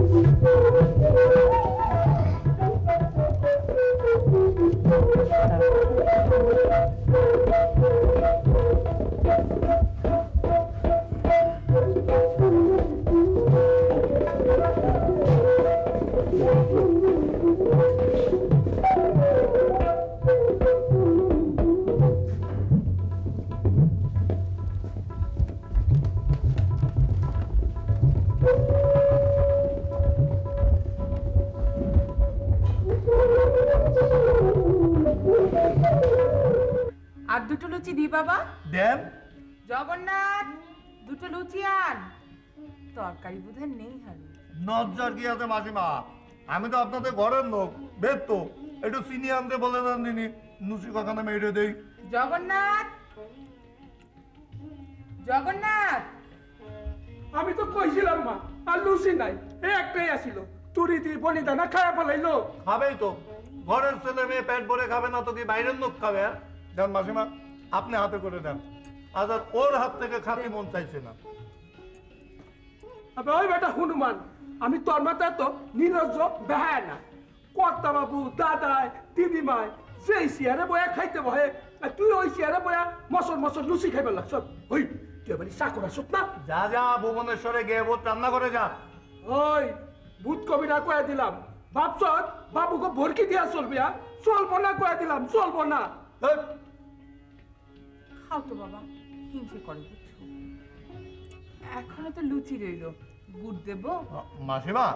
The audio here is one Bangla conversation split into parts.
আর দুটো লুচি দি বাবা। দেন। জগন্নাথ, দুটো লুচি আন। তরকারি বোধহয় নেই হারু। নজ্জার কি আছে মাসিমা, আমি তো আপনাদের ঘরের লোক, বেদ তো একটু চিনি আনতে বলে দেন দিনি, লুচি কখনো মেরে দেই। জগন্নাথ, জগন্নাথ। আমি তো কইছিলাম মা, আর লুচি নাই, এই একটাই আসিল। তুরি দি বনিদা না খায়া ফেলাইলো। খাবেই তো, ঘরের ছেলে মেয়ে পেট ভরে খাবে না তো কি বাইরের লোক খাবে? দেন মাসিমা, আপনি হাতে করে দেন। আজ আর ওর হাত থেকে খাতে মন চাইছে না। আবে ওই বেটা হনুমান, আমি তোর মাথায় তো নিরজ্জ বেহায় না। কর্তা বাবু, দাদায়, দিদিমায় যেই চেয়ারে বয়া খাইতে বহে, আর তুই ওই চেয়ারে বয়া মসল মসল লুচি খাইবে লাগছ। ওই তুই এবারে চাকর আসুক না। যা যা ভুবনেশ্বরে গিয়ে বোধ রান্না করে যা। ওই ভূত কবিরা কয়ে দিলাম, ভাবছ বাবুকে ভরকি দিয়া চলবি? চলবো না কয়ে দিলাম, চলবো না। খাও তো বাবা, হিংসে করে বুঝছো। এখনো তো লুচি রইল, গুড় দেবো? মাসিমা,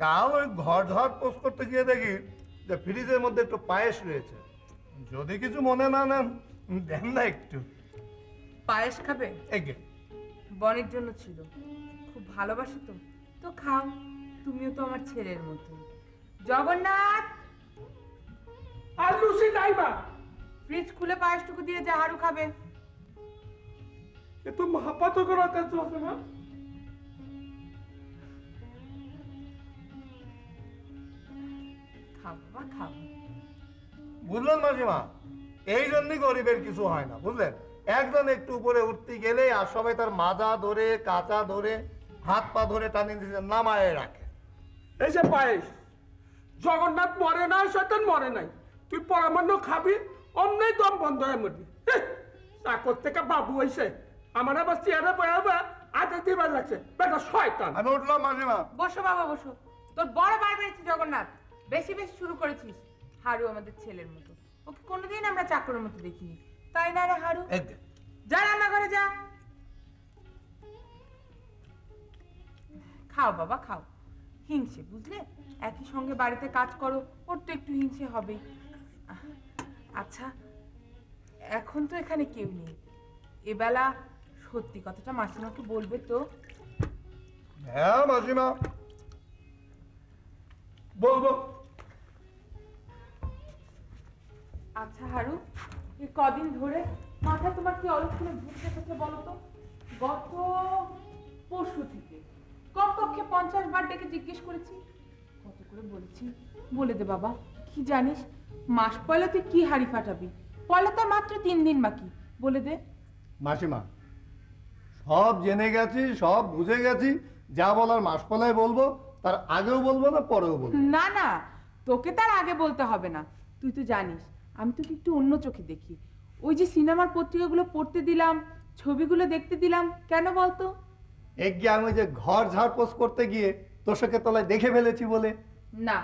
কাল ওই ঘর ঝড় পোস্ট করতে গিয়ে দেখি যে ফ্রিজের মধ্যে একটু পায়েস রয়েছে, যদি কিছু মনে না নেন দেন না একটু। পায়েস খাবে? এগে বনের জন্য ছিল, খুব ভালোবাসে তো। তো খাও, তুমিও তো আমার ছেলের মতো। জগন্নাথ, আর লুচি নাই মা। ফ্রিজ খুলে পায়েসটুকু দিয়ে যা, হারু খাবে। এ তো মহাপাত করার কাজ আছে মা। খাও বাবা, খাও। বুঝলেন মাসিমা, এই জন্যই গরিবের কিছু হয় না, বুঝলেন? একজন একটু উপরে উঠতে গেলে আর সবাই তার মাজা ধরে, কাঁচা ধরে, হাত পা ধরে টানিয়ে দিতে নামায় রাখে। এই যে পায়েস, জগন্নাথ মরে না, শয়তান মরে নাই। তুই পরামান্য খাবি, অমনি দম বন্ধ হয়ে মরবি। চাকর থেকে বাবু হইছে, আমার আবার চেয়ারে পড়াবা আগে দিবার লাগছে। বেটা শয়তান। আমি উঠলাম মাসিমা। বসো বাবা, বসো। তোর বড় বার বেড়েছে জগন্নাথ, বেশি বেশি শুরু করেছিস। হারু আমাদের ছেলের মতো, ওকে কোনোদিন আমরা চাকরের মতো দেখিনি, তাই না রে হারু? যা রান্নাঘরে যা, খাও বাবা খাও। হিংসে বুঝলে, একই সঙ্গে বাড়িতে কাজ করো, ওর তো একটু হিংসে হবেই। আচ্ছা, এখন তো এখানে কেউ নেই, এবেলা সত্যি কথাটা মাসিমাকে বলবে তো? হ্যাঁ মাসিমা, বলবো। আচ্ছা হারু, এই কদিন ধরে মাথায় তোমার কি অলক্ষণে ভূত এসেছে বলো তো? গত পরশু থেকে কমপক্ষে 50 বার ডেকে জিজ্ঞেস করেছি। কত করে বলেছি, বলে দে বাবা। কি জানিস, মাস পয়লা তুই কি হাড়ি ফাটাবি? পয়লা তো মাত্র 3 দিন বাকি, বলে দে। মাসিমা, সব জেনে গেছি, সব বুঝে গেছি, যা বলার মাসপলায় বলবো, তার আগেও বলবো না পরেও বলবো। না না, তোকে তার আগে বলতে হবে না। তুই তো জানিস আমি তোকে একটু অন্য চোখে দেখি। ওই যে সিনেমার পত্রিকাগুলো পড়তে দিলাম, ছবিগুলো দেখতে দিলাম, কেন বলতো? এগিয়ে আমি যে ঘর ঝাড়পোছ করতে গিয়ে তোষকের তলায় দেখে ফেলেছি বলে। না,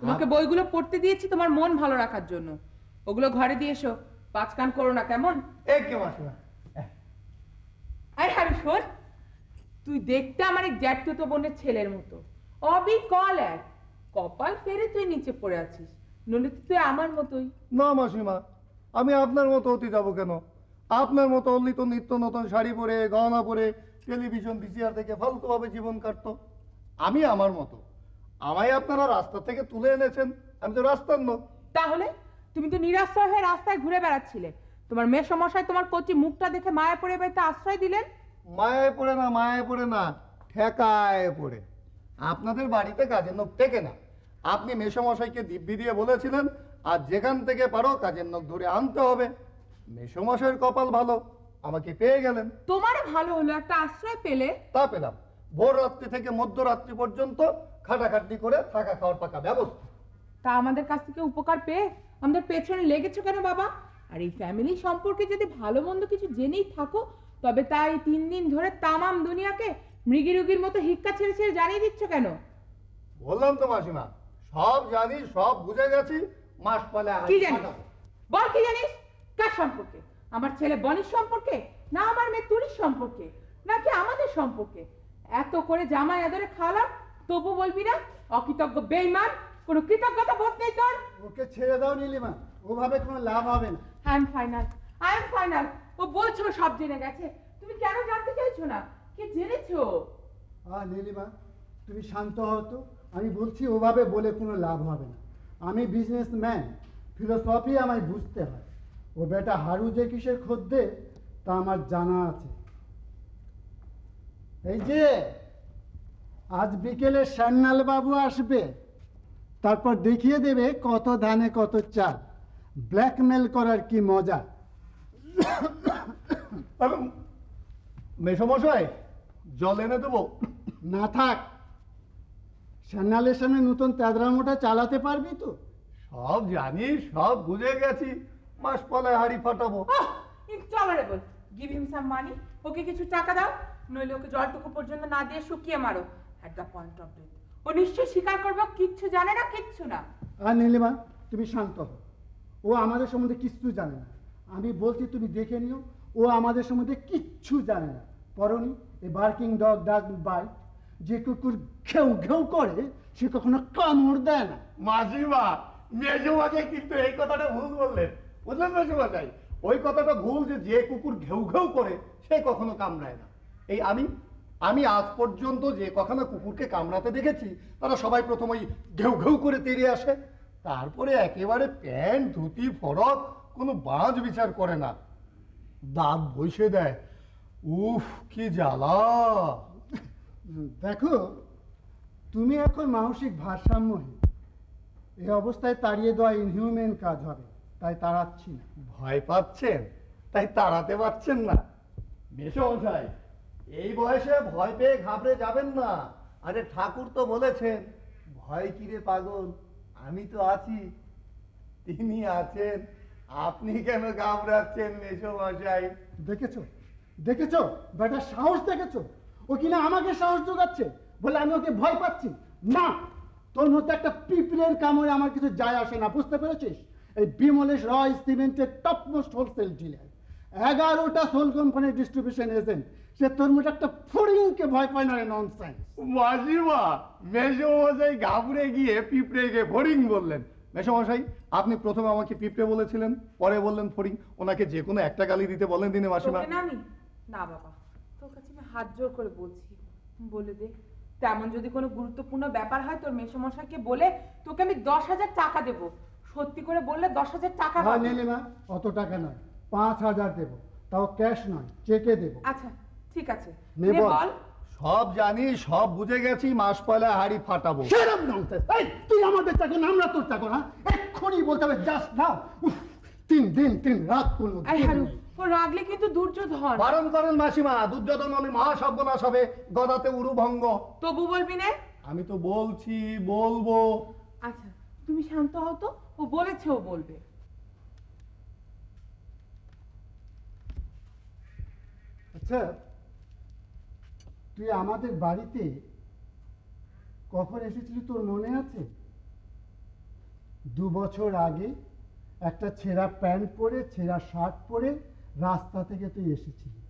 তোমাকে বইগুলো পড়তে দিয়েছি তোমার মন ভালো রাখার জন্য। ওগুলো ঘরে দিয়ে এসো, পাঁচ কান করো না, কেমন? এগিয়ে মাসিমা। আরে হারু শোন, তুই দেখতে আমার এক জ্যাঠতো বোনের ছেলের মতো, অবিকল এক। কপাল ফেরে তুই নিচে পড়ে আছিস, নইলে তো তুই আমার মতোই। না মাসিমা, আমি আপনার মতো হতে যাবো কেন? আপনার মতো অনলি তো নিত্য নতুন শাড়ি পরে, গহনা পরে, টেলিভিশন ভিসিআর থেকে ফালতুভাবে জীবন কাটতো। আমি আমার মতো, আমায় আপনারা রাস্তা থেকে তুলে এনেছেন, আমি তো রাস্তার লোক। তাহলে তুমি তো নিরাশ্রয় হয়ে রাস্তায় ঘুরে বেড়াচ্ছিলে, তোমার মেসমশাই তোমার কচি মুখটা দেখে মায়া পড়ে বাড়িতে আশ্রয় দিলেন। মায়ায় পড়ে না, মায়ায় পড়ে না, ঠেকায় পড়ে। আপনাদের বাড়িতে কাজের লোক টেকে না। আপনি মেসমশাইকে দিব্যি দিয়ে বলেছিলেন, আর যেখান থেকে পারো কাজের লোক ধরে আনতে হবে। মেসমশাইয়ের কপাল ভালো, আমাকে পেয়ে গেলেন। তোমার ভালো হলো, একটা আশ্রয় পেলে। তা পেলাম, ভোর রাত্রি থেকে মধ্যরাত্রি পর্যন্ত খাটাখাটনি করে থাকা খাওয়ার পাকা ব্যবস্থা। তা আমাদের কাছ থেকে উপকার পেয়ে আমাদের পেছনে লেগেছো কেন বাবা? আর এই ফ্যামিলি সম্পর্কে যদি ভালো মন্দ কিছু জেনেই থাকো, তবে তাই 3 দিন ধরে তামাম দুনিয়াকে মৃগী রুগীর মতো হিক্কা ছেড়ে ছেড়ে জানিয়ে দিচ্ছ কেন? বললাম তো মাসিমা, সব জানি, সব বুঝে গেছি। মাস পালে কি জানিস? বল কি জানিস? কার সম্পর্কে? আমার ছেলে বনির সম্পর্কে, না আমার মেয়ে তুলির সম্পর্কে, নাকি আমাদের সম্পর্কে? এত করে জামাই আদরে খাওয়ালাম, তবু বলবি না? অকৃতজ্ঞ বেঈমান, কোনো কৃতজ্ঞতা বোধ নেই তোর? ওকে ছেড়ে দাও নীলিমা, ওভাবে কোনো লাভ হবে না। I am final. ও বলছো সব জেনে গেছে, তুমি কেন জানতে চাইছো না? কি জেনেছো? নীলিমা, তুমি শান্ত হও তো। আমি বলছি ওভাবে বলে কোনো লাভ হবে না। আমি বিজনেসম্যান, ফিলোসফি আমায় বুঝতে হয়। ও বেটা হারু যে কিসের খদ্দে তা আমার জানা আছে। এই যে আজ বিকেলে সান্যাল বাবু আসবে, তারপর দেখিয়ে দেবে কত ধানে কত চাল। ব্ল্যাকমেল করার কি মজা। মেসমশাই, জল এনে দেবো? না থাক, সান্যালের সামনে নতুন তেদরামোটা চালাতে পারবি তো? সব জানি, সব বুঝে গেছি। মাস পালায় হাড়ি ফাটাবো। ইনটলারেবল। গিভ হিম সাম মানি। ওকে কিছু টাকা দাও, নইলে ওকে জলটুকু পর্যন্ত না দিয়ে শুকিয়ে মারো। At the point of death ও নিশ্চয়ই স্বীকার করবে ও কিচ্ছু জানে না, কিচ্ছু না। আর নীলিমা, তুমি শান্ত হও। ও আমাদের সম্বন্ধে কিচ্ছু জানে না। আমি বলছি তুমি দেখে নিও, ও আমাদের সম্বন্ধে কিচ্ছু জানে না। পরনি a barking dog doesn't bite. যে কুকুর ঘেউ ঘেউ করে সে কখনো কামড় দেয় না। মাসিমা, মেজমাশাই কিন্তু এই কথাটা ভুল বললেন। বুঝলেন মেজমাশাই? ওই কথাটা ভুল, যে কুকুর ঘেউ ঘেউ করে সে কখনো কামড়ায় না। এই আমি আজ পর্যন্ত যে কখনো কুকুরকে কামড়াতে দেখেছি, তারা সবাই প্রথম ওই ঘেউ ঘেউ করে তেড়ে আসে, তারপরে একেবারে প্যান্ট ধুতি ফরক কোনো বাঁধ বিচার করে না, দাঁত বসে দেয়। উফ, কি জ্বালা! দেখো, তুমি এখন মানসিক ভারসাম্যহীন। এই অবস্থায় তাড়িয়ে দেওয়া ইনহিউম্যান কাজ হবে, তাই তাড়াচ্ছি না। ভয় পাচ্ছেন তাই তাড়াতে পারছেন না? মেসমশাই, এই বয়সে ভয় পেয়ে ঘাবড়ে যাবেন না। আরে ঠাকুর তো বলেছেন, ভয় কিরে পাগল, আমি তো আছি। তিনি আছেন, আপনি কেন ঘাবড়াচ্ছেন মেসমশাই? দেখেছো বেটার সাহস দেখেছো? ও কিনা আমাকে সাহস যোগাচ্ছে, বলে আমি ওকে ভয় পাচ্ছি। না, তোর মতো একটা পিঁপড়ের কামড়ে আমার কিছু যায় আসে না, বুঝতে পেরেছিস? এই বিমলেশ রয় সিমেন্টের টপমোস্ট হোলসেল ডিলার, 11টা সোল কোম্পানির ডিস্ট্রিবিউশন এজেন্ট। সে তোর মতো একটা ফড়িংকে ভয় পায় না রে, ননসেন্স। মাসিমা, মেসমশাই ঘাবড়ে গিয়ে পিঁপড়েকে ফড়িং বললেন। মেসমশাই, আপনি প্রথমে আমাকে পিঁপড়ে বলেছিলেন, পরে বললেন ফড়িং। ওনাকে যে কোনো একটা গালি দিতে বলেন দিনে মাসিমা। তোকে না আমি না বাবা, তোর কাছে আমি হাত জোর করে বলছি, বলে দে। তেমন যদি কোনো গুরুত্বপূর্ণ ব্যাপার হয় তোর মেসমশাইকে বলে তোকে আমি 10,000 টাকা দেবো। সত্যি করে বললে 10,000 টাকা হ্যাঁ পাবি। নীলিমা, অত টাকা নয়, 5,000 দেবো, তাও ক্যাশ নয়, চেকে দেবো। আচ্ছা ঠিক আছে, নে নে বল। বল। সব জানি, সব বুঝে গেছি। মাস পয়লা হাড়ি ফাটাবো। Shut up, nonsense! এই, তুই আমাদের চাকর না, আমরা তোর চাকর না? এক্ষুনি বলতে হবে জাস্ট নাও। 3 দিন 3 রাত কোনো এই দিন হারু, নেই। ও রাগলে কিন্তু দুর্যোধন। বারণ করেন মাসিমা, দুর্যোধন হলে মহাসর্বনাশ হবে, গদাতে উরু ভঙ্গ। তবু বলবি না? আমি তো বলছি, বলবো। আচ্ছা তুমি শান্ত হও তো, ও বলেছে ও বলবে। আচ্ছা, তুই আমাদের বাড়িতে কখন এসেছিলি তোর মনে আছে? 2 বছর আগে একটা ছেঁড়া প্যান্ট পরে, ছেঁড়া শার্ট পরে রাস্তা থেকে তুই এসেছিলি।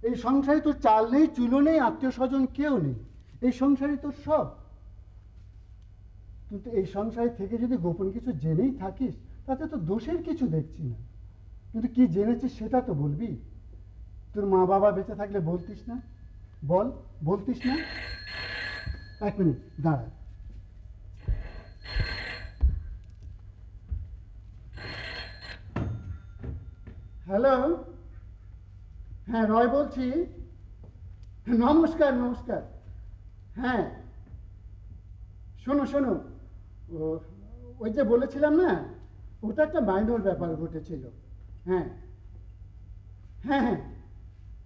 এই সংসারে তোর চাল নেই, চুলো নেই, আত্মীয় স্বজন কেউ নেই। এই সংসারে তোর সব। কিন্তু এই সংসারে থেকে যদি গোপন কিছু জেনেই থাকিস, তাতে তো দোষের কিছু দেখছি না। কিন্তু কি জেনেছিস সেটা তো বলবি। তোর মা বাবা বেঁচে থাকলে বলতিস না? বল, বলতিস না? 1 মিনিট দাঁড়া। হ্যালো, হ্যাঁ রয় বলছি। নমস্কার নমস্কার। হ্যাঁ শোনো শোনো, ওই যে বলেছিলাম না, ওটা একটা মাইনর ব্যাপার ঘটেছিল। হ্যাঁ হ্যাঁ হ্যাঁ,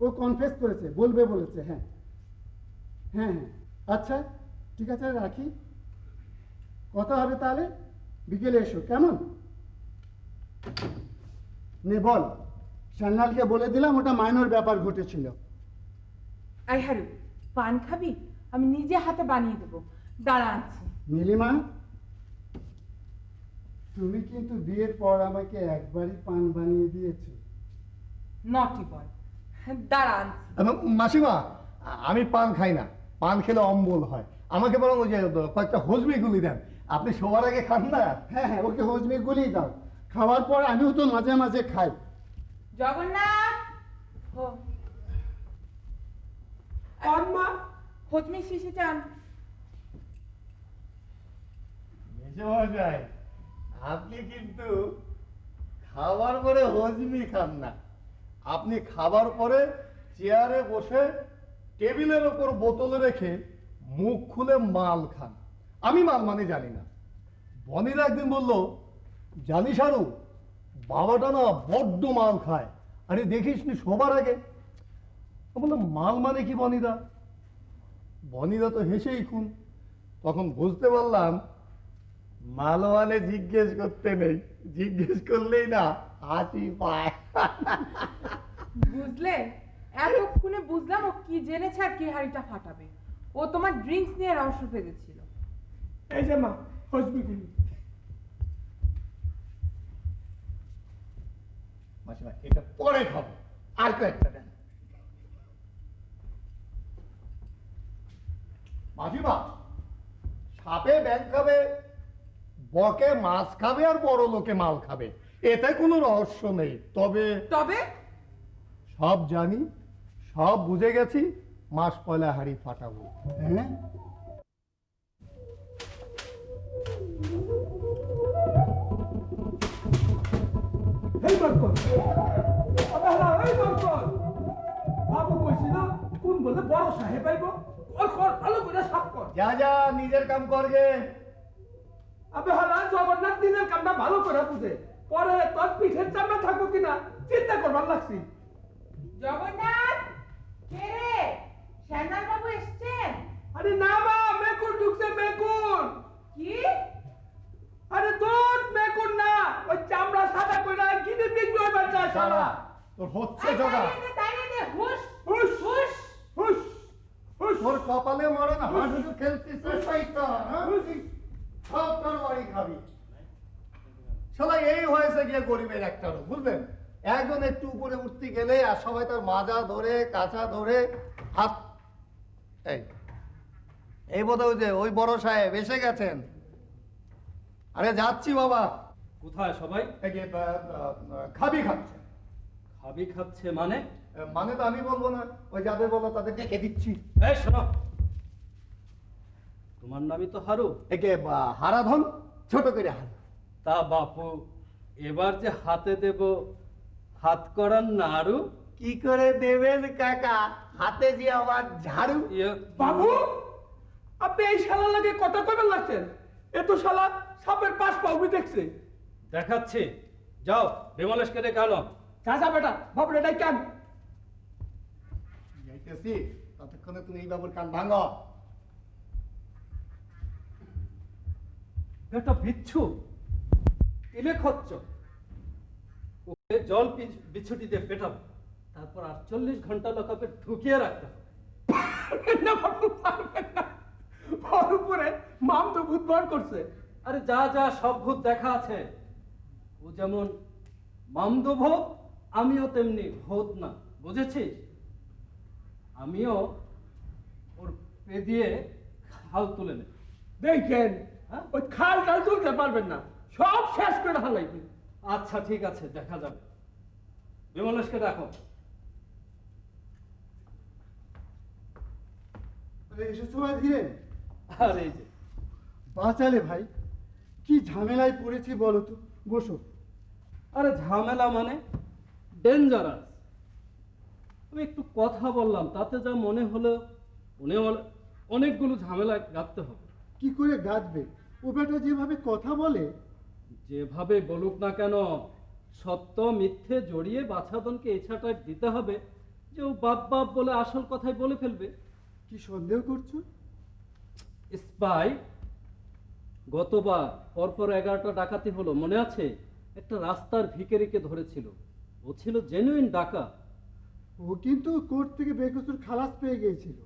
ও কনফেস করেছে, বলবে বলেছে। হ্যাঁ হ্যাঁ হ্যাঁ, আচ্ছা ঠিক আছে, রাখি। কথা হবে তাহলে, বিকেলে এসো, কেমন? নে বল, সান্নালকে বলে দিলাম ওটা মাইনর ব্যাপার ঘটেছিল। আই হারু, পান খাবি? আমি নিজে হাতে বানিয়ে দেবো, দাঁড়া আনছি। নীলিমা, তুমি কিন্তু বিয়ের পর আমাকে একবারই পান বানিয়ে দিয়েছো। নটি বয়, দাঁড়া আনছি। মাসিমা, আমি পান খাই না, পান খেলে অম্বল হয়। আমাকে বরং ওই যে কয়েকটা হজমি গুলি দেন, আপনি সবার আগে খান না। হ্যাঁ হ্যাঁ, ওকে হজমি গুলি দাও, খাওয়ার পর আমিও তো মাঝে মাঝে খাই। জগন্নাথ, পান মা, হজমি শিশিটা আন। মেজমশাই, আপনি কিন্তু খাবার পরে হজমি খান না, আপনি খাবার পরে চেয়ারে বসে টেবিলের ওপর বোতল রেখে মুখ খুলে মাল খান। আমি মাল মানে জানি না। বনিরা একদিন বলল, জানিস আরু, বাবাটা না বড্ড মাল খায়, আরে দেখিস নি সবার আগে। বললাম, মাল মানে কি বনিদা? বনিদা তো হেসেই খুন। তখন বুঝতে পারলাম মাল মানে জিজ্ঞেস করতে নেই, জিজ্ঞেস করলেই না হাসি পায়। বুঝলে, এতক্ষণে বুঝলাম ও কি জেনেছে আর কি হাড়িটা ফাটাবে। ও তোমার ড্রিঙ্কস নিয়ে রহস্য ফেলেছিল। এই যে মা, হসবিগুলি। মাসিমা, এটা পরে খাবো, আর কয়েকটা দেন। মাসিমা, সাপে ব্যাং খাবে, বকে মাছ খাবে, আর বড় লোকে মাল খাবে, এতে কোনো রহস্য নেই। তবে তবে সব জানি, সব বুঝে গেছি, মাস পয়লা হাড়ি ফাটাবো। হ্যাঁ, এই বরকত, আবে হালা, এই বরকত। বাবু কইছি না, কোন বলে বড় সাহেব আইব, কর কর, ভালো করে সাফ কর। যা যা, নিজের কাম করবে। আবে হালা, জগন্নাথ দিনের কামটা ভালো করে বুঝে, পরে তোর পিঠের চামড়া থাকবো কিনা চিন্তা করবার লাগছি। জগন্নাথ, কে রে? শ্যামল বাবু এসেছেন? আরে না মা, মেকুন ঢুকছে, মেকুন। কি? আরে তোর মেকুন না, ওই চামড়া সাদা কইরা গিনে বিক্রি হইবার চায় সারা। তোর হচ্ছে জগা, তাড়িয়ে দে, হুশ হুশ হুশ। হুশ হুশ। তোর কপালে মরে না, হাঁটু খেলছিস শয়তান, হ্যাঁ? সব তোর বাড়ি খাবি। শালা এই হয়েছে গিয়ে গরিবের একটা রোগ, বুঝলেন? একজন একটু উপরে উঠতে গেলে আর সবাই তার মাজা ধরে, কাঁচা ধরে, হাত। এই বোধ হয় যে ওই বড় সাহেব এসে গেছেন। আরে যাচ্ছি বাবা। কোথায় সবাই? এই যে, খাবি খাচ্ছে। খাবি খাচ্ছে মানে? মানে তো আমি বলবো না, ওই যাদের বলো তাদের ডেকে দিচ্ছি। এই শোনো, তোমার নামই তো হারু। একে হারাধন, ছোট করে হাত। তা বাপু, এবার যে হাতে দেব, হাত করার নাড়ু। কি করে দেবেন কাকা, হাতে যে আমার ঝাড়ু। বাবু, আপনি এই শালা লাগে কথা কইবার লাগছেন? এ তো শালা সাপের পাশ পাউবি দেখছে। দেখাচ্ছি, যাও বিমলেশকে ডেকে আনো। যা যা বেটা, বাবুরে ডাই কেন? যাইতেছি, ততক্ষণে তুমি এই বাবুর কান ভাঙো। একটা বিচ্ছু, ইলে খচ্চ, ওকে জল বিচ্ছুটি দিয়ে পেটাবো, তারপর 48 ঘন্টা লোকাপে ঢুকিয়ে রাখতে হবে। না বাবু, পারবেন না। ওর উপরে মামদো ভূত ভর করছে। আরে যা যা, সব ভূত দেখা আছে। ও যেমন মামদো ভূত, আমিও তেমনি ভূত না, বুঝেছিস? আমিও ওর পে দিয়ে খাল তুলে নেব। দেখেন, হ্যাঁ? ওই খাল টাল তুলতে পারবেন না, সব শেষ করে হালাইবেন। আচ্ছা ঠিক আছে, দেখা যাবে। বিমলেশকে ডাকো। এসেছো ভাই ধীরে? আর এই যে, বাঁচালে ভাই, কি ঝামেলায় পড়েছি বলো তো। বসো। আরে ঝামেলা মানে ডেঞ্জারাস। আমি একটু কথা বললাম, তাতে যা মনে হলো অনেকগুলো ঝামেলা গাঁথতে হবে। কি করে গাঁথবে? ও বেটা যেভাবে কথা বলে। যেভাবে বলুক না কেন, সত্য মিথ্যে জড়িয়ে বাছাধনকে এছাটা দিতে হবে যে ও বাপ বাপ বলে আসল কথাই বলে ফেলবে। কি সন্দেহ করছো? স্পাই, গতবার পরপর 11টা ডাকাতি হলো, মনে আছে? একটা রাস্তার ভিখারিকে ধরেছিল, ও ছিল জেনুইন ডাকাত। ও কিন্তু কোর্ট থেকে বেকসুর খালাস পেয়ে গিয়েছিল।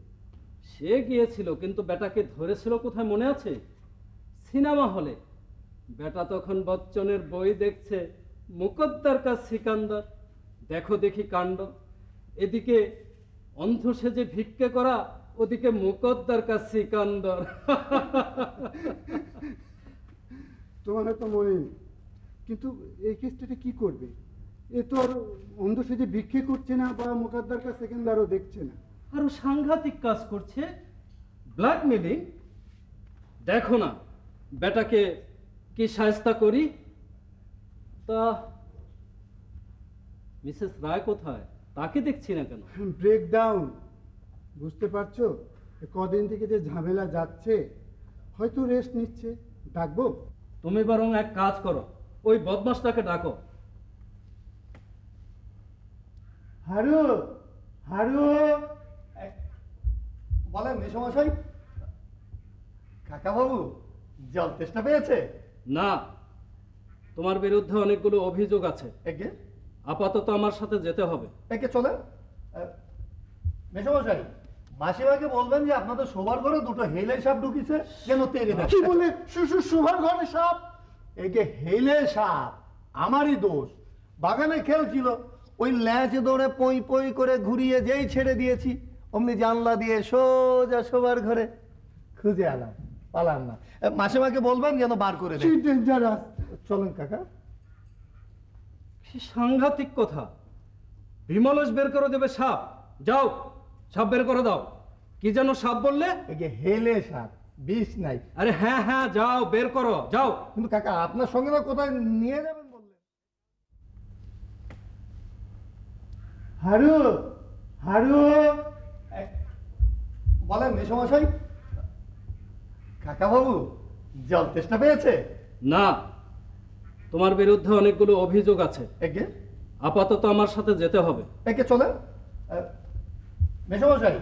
সে গিয়েছিল, কিন্তু বেটাকে ধরেছিল কোথায় মনে আছে? সিনেমা হলে। বেটা তখন বচ্চনের বই দেখছে, মুকদ্দার কা সিকান্দার। দেখো দেখি কাণ্ড, এদিকে অন্ধ সেজে ভিক্ষে করা, ওদিকে মুকদ্দার কা সিকান্দার। তোমার হয়তো মনে নেই, কিন্তু এই কেসটাতে কি করবে? এ তো আর অন্ধ সেজে ভিক্ষে করছে না বা মোকাদ্দার কা সেকেন্দারও দেখছে না। আরো সাংঘাতিক কাজ করছে, ব্ল্যাকমেলিং। দেখো না বেটাকে কি শায়েস্তা করি। তা মিসেস রায় কোথায়? তাকে দেখছি না কেন? ব্রেকডাউন, বুঝতে পারছো? এ কদিন থেকে যে ঝামেলা যাচ্ছে, হয়তো রেস্ট নিচ্ছে। ডাকবো? তুমি বরং এক কাজ করো, ওই বদমাসটাকে ডাকো। হারু, হারু, বলেন মেসমশাই। কাকা বাবু জল তেষ্টা পেয়েছে? না, তোমার বিরুদ্ধে অনেকগুলো অভিযোগ আছে, একে আপাতত আমার সাথে যেতে হবে। একে চলেন। মেসমশাই, মাসিমাকে বলবেন যে আপনাদের শোবার ঘরে দুটো হেলে সাপ ঢুকিছে, যেন তেড়ে দেয়। কি বলে? শোভার ঘরে সাপ? একে হেলে সাপ আমারই দোষ। বাগানে খেলছিল, ওই ল্যাচ দৌড়ে পই পই করে ঘুরিয়ে যেই ছেড়ে দিয়েছি, অমনি জানলা দিয়ে সোজা শোবার ঘরে। খুঁজে আলাম, পালাম না। মাসিমাকে বলবেন যেন বার করে কি দেয়। ডেঞ্জারাস! চলেন কাকা। কি সাংঘাতিক কথা! বিমলেশ বের করে দেবে সাপ। যাও, সাপ বের করে দাও। কি যেন সাপ বললে? একে হেলে সাপ, বিষ নাই। আরে হ্যাঁ হ্যাঁ, যাও বের করো, যাও। কিন্তু কাকা আপনার সঙ্গে না কোথায় নিয়ে যাবেন বললেন? হারু, হারু, বলেন মেসমশাই। কাকা বাবু জল তেষ্টা পেয়েছে? না, তোমার বিরুদ্ধে অনেকগুলো অভিযোগ আছে, একে আপাতত আমার সাথে যেতে হবে। একে চলেন। মেসমশাই,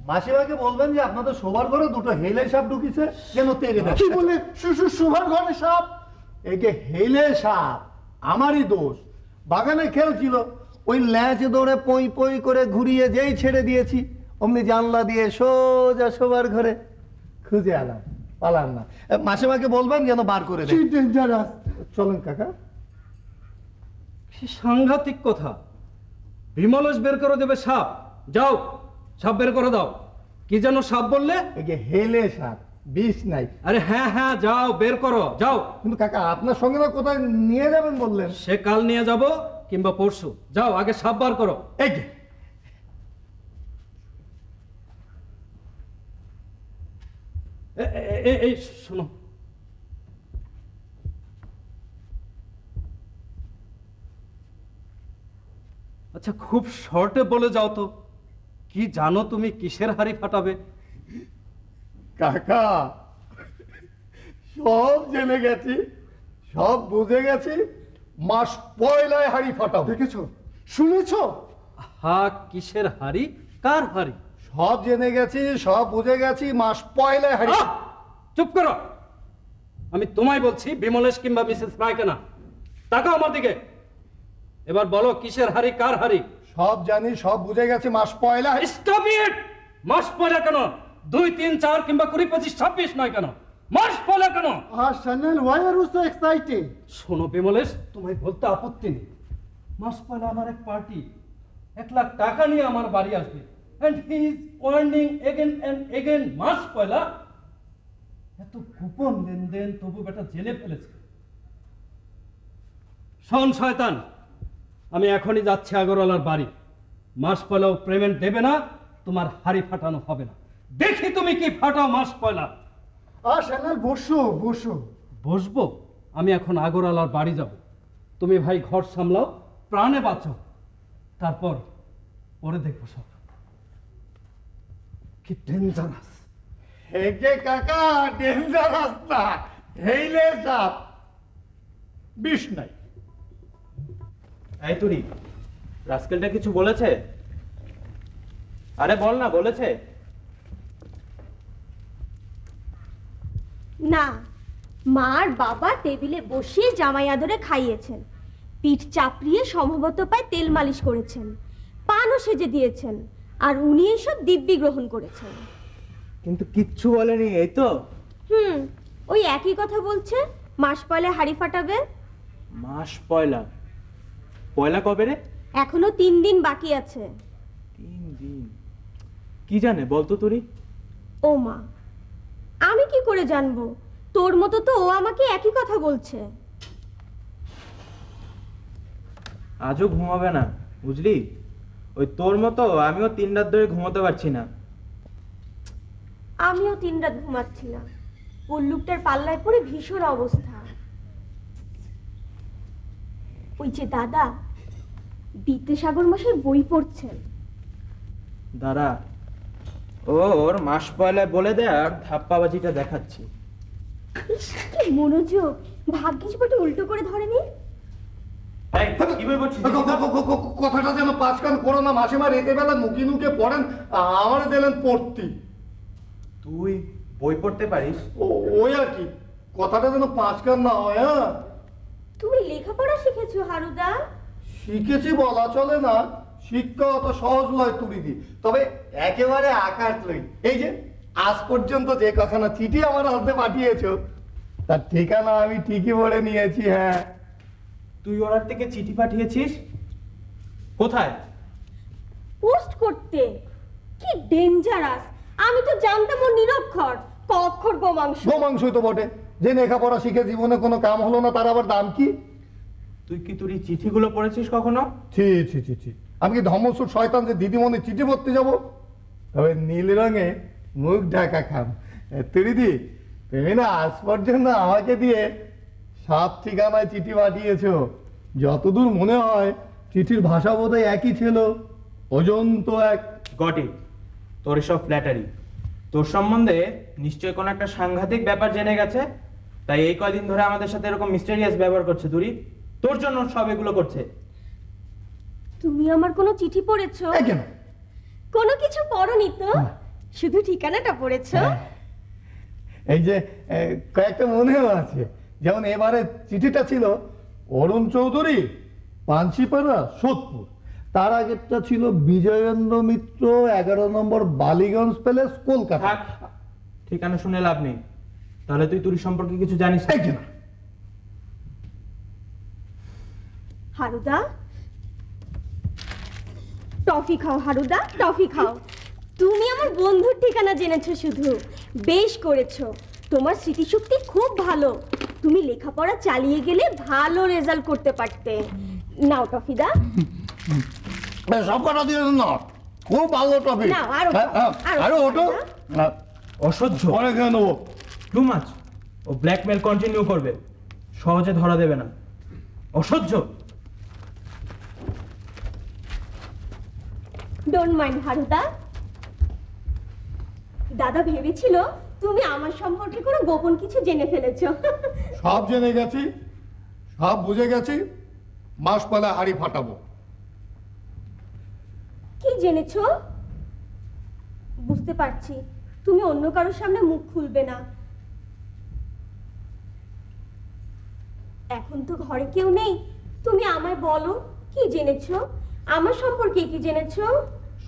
মাসিমাকে বলবেন যে আপনাদের শোবার ঘরে দুটো হেলে সাপ ঢুকিছে, যেন তেড়ে দেয়। কি বলে? শোভার ঘরে সাপ? একে হেলে সাপ আমারই দোষ। বাগানে খেলছিল, ওই ল্যাচ দৌড়ে পই পই করে ঘুরিয়ে যেই ছেড়ে দিয়েছি, অমনি জানলা দিয়ে সোজা শোবার ঘরে। খুঁজে আলাম, পালাম না। মাসিমাকে বলবেন যেন বার করে কি দেয়। ডেঞ্জারাস! চলেন কাকা। কি সাংঘাতিক কথা! বিমলেশ বের করে দেবে সাপ। যাও, সাপ বের করে দাও। কি যেন সাপ বললে? একে হেলে সাপ, বিষ নাই। আরে হ্যাঁ হ্যাঁ, যাও বের করো, যাও। কিন্তু কাকা আপনার সঙ্গে না কোথায় নিয়ে যাবেন বললেন? সে কাল নিয়ে যাব কিংবা পরশু। যাও, আগে সাপ বার করো। এই যে, এই শোনো, আচ্ছা খুব শর্টে বলে যাও তো, কি জানো তুমি কিসের হাড়ি ফাটাবে? কাকা সব জেনে গেছি, সব বুঝে গেছি। মাস পয়লায় হাড়ি ফাটাবো। দেখেছো? শুনেছো? হা, কিসের হাড়ি? কার হাড়ি? সব জেনে গেছি, সব বুঝে গেছি। মাস পয়লায় হাড়ি। আহ! চুপ করো। আমি তোমায় বলছি, বিমলেশ কিংবা মিসেস রায়কে না। তাকাও আমার দিকে। এবার বলো, কিসের হাড়ি, কার হাড়ি? সব জানি, সব বুঝে গেছি। মাস পয়লা। Stop it! মাস পয়লা কেন? 2, 3, 4 কিংবা 20, 25, 26 নয় কেন? মাস পয়লা কেন? Chanel, why are you so excited? শোনো বিমলেশ, তোমায় বলতে আপত্তি নেই। মাস পয়লা আমার এক পার্টি 1 লাখ টাকা নিয়ে আমার বাড়ি আসবে, and he is warning again and again। মাস পয়লা! এত গোপন লেনদেন, তবু বেটা জেনে ফেলেছে। শোন শয়তান, আমি এখনই যাচ্ছি আগরওয়ালার বাড়ি। মাস পয়লাও পেমেন্ট দেবে না, তোমার হাড়ি ফাটানো হবে না। দেখি তুমি কি ফাটাও মাস পয়লা। Chanel, বসো বসো। বসবো? আমি এখন আগরওয়ালার বাড়ি যাব। তুমি ভাই ঘর সামলাও, প্রাণে বাঁচো, তারপর পরে দেখবো সব। কি ডেঞ্জারাস! একে কাকা ডেঞ্জারাস না, হেলে সাপ, বিষ নাই। এই তুরি, রাস্কেলটা কিছু বলেছে? আরে বল না, বলেছে? না, মা আর বাবা টেবিলে বসিয়ে জামাই আদরে খাইয়েছেন, পিঠ চাপড়িয়ে সম্ভবত পায়ে তেল মালিশ করেছেন, পানও সেজে দিয়েছেন, আর উনি এসব দিব্যি গ্রহণ করেছেন। কিন্তু কিচ্ছু বলেনি, এই তো? ওই একই কথা বলছে, মাস পয়লা হাড়ি ফাটাবে। মাস পয়লা? পয়লা কবে রে? এখনো 3 দিন বাকি আছে। 3 দিন? কি জানে বলতো তোরই? ও মা, আমি কি করে জানবো? তোর মতো তো ও আমাকে একই কথা বলছে। আজও ঘুমাবে না, বুঝলি? ওই তোর মতো আমিও 3 রাত ধরে ঘুমাতে পারছি না। আমিও 3 রাত ঘুমাচ্ছি না, উল্লুকটার পাল্লায় পড়ে ভীষণ অবস্থা। ওই যে দাদা, বিদ্যাসাগর মশাই বই পড়ছেন। দাঁড়া, ওর মাস পয়লা বলে দে আর ধাপ্পাবাজিটা দেখাচ্ছি। ইস, কি মনোযোগ! ভাগ্যিস বটে উল্টো করে ধরেনি। এই, কি বই পড়ছিস? কথাটা যেন পাঁচ কান করো না, মাসিমা রেতে বেলা নুকি নুকে পড়েন, আমার দিলেন পড়তি। তুই বই পড়তে পারিস? ওই আর কি, কথাটা যেন পাঁচ কান না হয়। হ্যাঁ, তুমি লেখাপড়া শিখেছো হারুদা? শিখেছি বলা চলে না, শিক্ষা অত সহজ নয় তুলিদি, তবে একেবারে আকার লই। এই যে আজ পর্যন্ত যে কখনো চিঠি আমার হাতে পাঠিয়েছো, তার ঠিকানা আমি ঠিকই পড়ে নিয়েছি। হ্যাঁ। তুই ওর থেকে চিঠি পাঠিয়েছিস? কোথায়? পোস্ট করতে? কি ডেঞ্জারাস! আমি তো জানতাম ও নিরক্ষর, ক অক্ষর গোমাংস। গোমাংসই তো বটে, যে লেখাপড়া শিখে জীবনে কোনো কাম হলো না, তার আবার দাম কি? তুই কি তোর এই চিঠিগুলো পড়েছিস কখনো? ছি ছি ছি ছি, আমি কি ধর্মসুর শয়তান যে দিদিমণি চিঠি পড়তে যাব? তবে নীল রঙে মুখ ঢাকা খাম। তুরিদি, তুমি না আজ পর্যন্ত আমাকে দিয়ে সব ঠিকানায় চিঠি পাঠিয়েছো। যতদূর মনে হয় চিঠির ভাষা বোধহয় একই ছিল, ওজন তো এক। Got it. তোর এসব ফ্ল্যাটারি। তোর সম্বন্ধে নিশ্চয় কোনো একটা সাংঘাতিক ব্যাপার জেনে গেছে, তাই এই কয়দিন ধরে আমাদের সাথে এরকম মিস্টেরিয়াস ব্যবহার করছে। তুরি, তোর জন্য সব এগুলো করছে। তুমি আমার কোনো চিঠি পড়েছো? এই কেন? কোনো কিছু পড়নি তো, শুধু ঠিকানাটা পড়েছো। এই যে কয়েকটা মনেও আছে, যেমন এবারে চিঠিটা ছিল অরুণ চৌধুরী, পাঞ্চিপাড়া, সোদপুর। তার আগেরটা ছিল বিজয়েন্দ্র মিত্র, 11 নম্বর বালিগঞ্জ প্যালেস, কলকাতা। থাক, ঠিকানা শুনে লাভ নেই। তাহলে তুই তুরি সম্পর্কে কিছু জানিস না? এই যে না, হারুদা, টফি খাও হারুদা, টফি খাও। তুমি আমার বন্ধুর ঠিকানা জেনেছো শুধু, বেশ করেছো। তোমার স্মৃতিশক্তি খুব ভালো, তুমি লেখাপড়া চালিয়ে গেলে ভালো রেজাল্ট করতে পারতে। নাও টফিদা। সব কটা দিয়ে না, খুব ভালো টপিক। নাও, আরো খাও, আরো ওটো না, অসহ্য, পরে খেয়ে নেবো। Too much. ও ব্ল্যাকমেল কন্টিনিউ করবে, সহজে ধরা দেবে না। অসহ্য। ডোন্ট মাইন্ড হারুদা। দাদা ভেবেছিল তুমি আমার সম্পর্কে কোনো গোপন কিছু জেনে ফেলেছো। সব জেনে গেছি, সব বুঝে গেছি, মাস পয়লা হাড়ি ফাটাবো। কি জেনেছো? বুঝতে পারছি তুমি অন্য কারোর সামনে মুখ খুলবে না। এখন তো ঘরে কেউ নেই, তুমি আমায় বলো কি জেনেছো, আমার সম্পর্কে কি জেনেছো?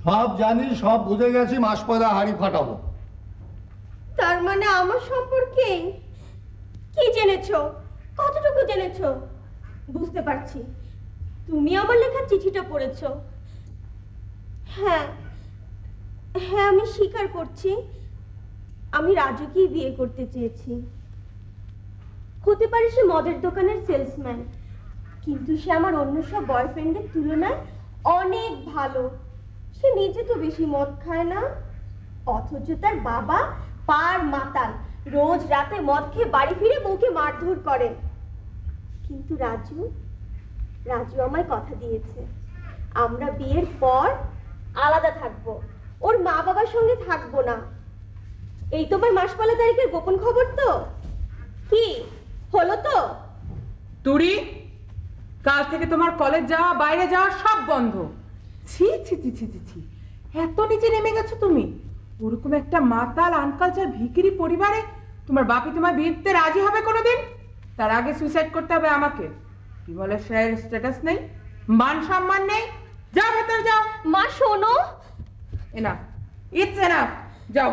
সব জানি, সব বুঝে গেছি, মাস পয়লা হাড়ি ফাটাবো। তার মানে আমার সম্পর্কে কি জেনেছো, কতটুকু জেনেছো? বুঝতে পারছি তুমি আমার লেখা চিঠিটা পড়েছো। হ্যাঁ হ্যাঁ, আমি স্বীকার করছি, আমি রাজুকেই বিয়ে করতে চেয়েছি। হতে পারে সে মদের দোকানের সেলসম্যান, কিন্তু সে আমার অন্য সব বয়ফ্রেন্ডের তুলনায় অনেক ভালো। সে নিজে তো বেশি মদ খায় না, অথচ তার বাবা পার মাতাল, রোজ রাতে মদ খেয়ে বাড়ি ফিরে বউকে মারধর করে। কিন্তু রাজু রাজু আমায় কথা দিয়েছে, আমরা বিয়ের পর আলাদা থাকবো, ওর মা বাবার সঙ্গে থাকবো না। এই তোমার মাসপালা তারিখের গোপন খবর তো? কি হলো তো? তুরি, কাল থেকে তোমার কলেজ যাওয়া, বাইরে যাওয়া সব বন্ধ। ছি ছি ছি ছি ছি ছি, এত নিচে নেমে গেছো তুমি। ওরকম একটা মাতাল আনকালচার ভিখিরি পরিবারে তোমার বাপি তোমায় বিয়ে দিতে রাজি হবে কোনোদিন? তার আগে সুইসাইড করতে হবে আমাকে। কি বলে, শেয়ার স্ট্যাটাস নেই, মান সম্মান নেই। যাও ভেতরে যাও। মা শোনো। এনাফ, ইটস এনাফ, যাও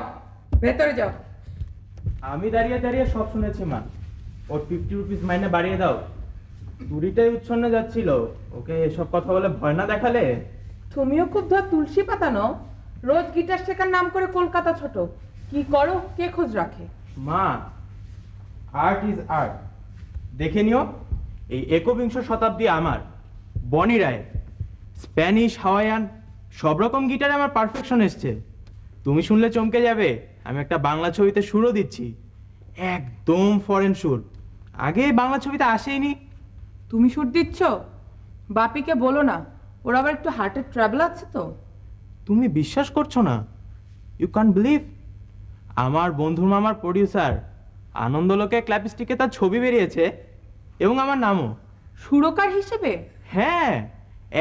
ভেতরে যাও। আমি দাঁড়িয়ে দাঁড়িয়ে সব শুনেছি মা। ওর 50 রুপিস মাইনে বাড়িয়ে দাও। তুরিটাই উচ্ছন্নে যাচ্ছিল, ওকে এসব কথা বলে ভয় না দেখালে। তুমিও খুব ধর তুলসী পাতা নও। রোজ গিটার শেখার নাম করে কলকাতা ছোট। কি করো, কে খোঁজ রাখে? মা, আর্ট ইজ আর্ট। দেখে নিও, এই একবিংশ শতাব্দী আমার। বনি রায়, স্প্যানিশ, হাওয়াইয়ান সব রকম গিটারে আমার পারফেকশন এসছে। তুমি শুনলে চমকে যাবে, আমি একটা বাংলা ছবিতে সুরও দিচ্ছি, একদম ফরেন সুর। আগে বাংলা ছবিতে আসেইনি। তুমি সুর দিচ্ছ? বাপিকে বলো না, ওর আবার একটু হার্টের ট্রাবল আছে তো। তুমি বিশ্বাস করছো না? ইউ ক্যান বিলিভ, আমার বন্ধুর মামার প্রডিউসার আনন্দলোকে ক্ল্যাপস্টিকে তার ছবি বেরিয়েছে এবং আমার নামও। সুরকার হিসেবে? হ্যাঁ,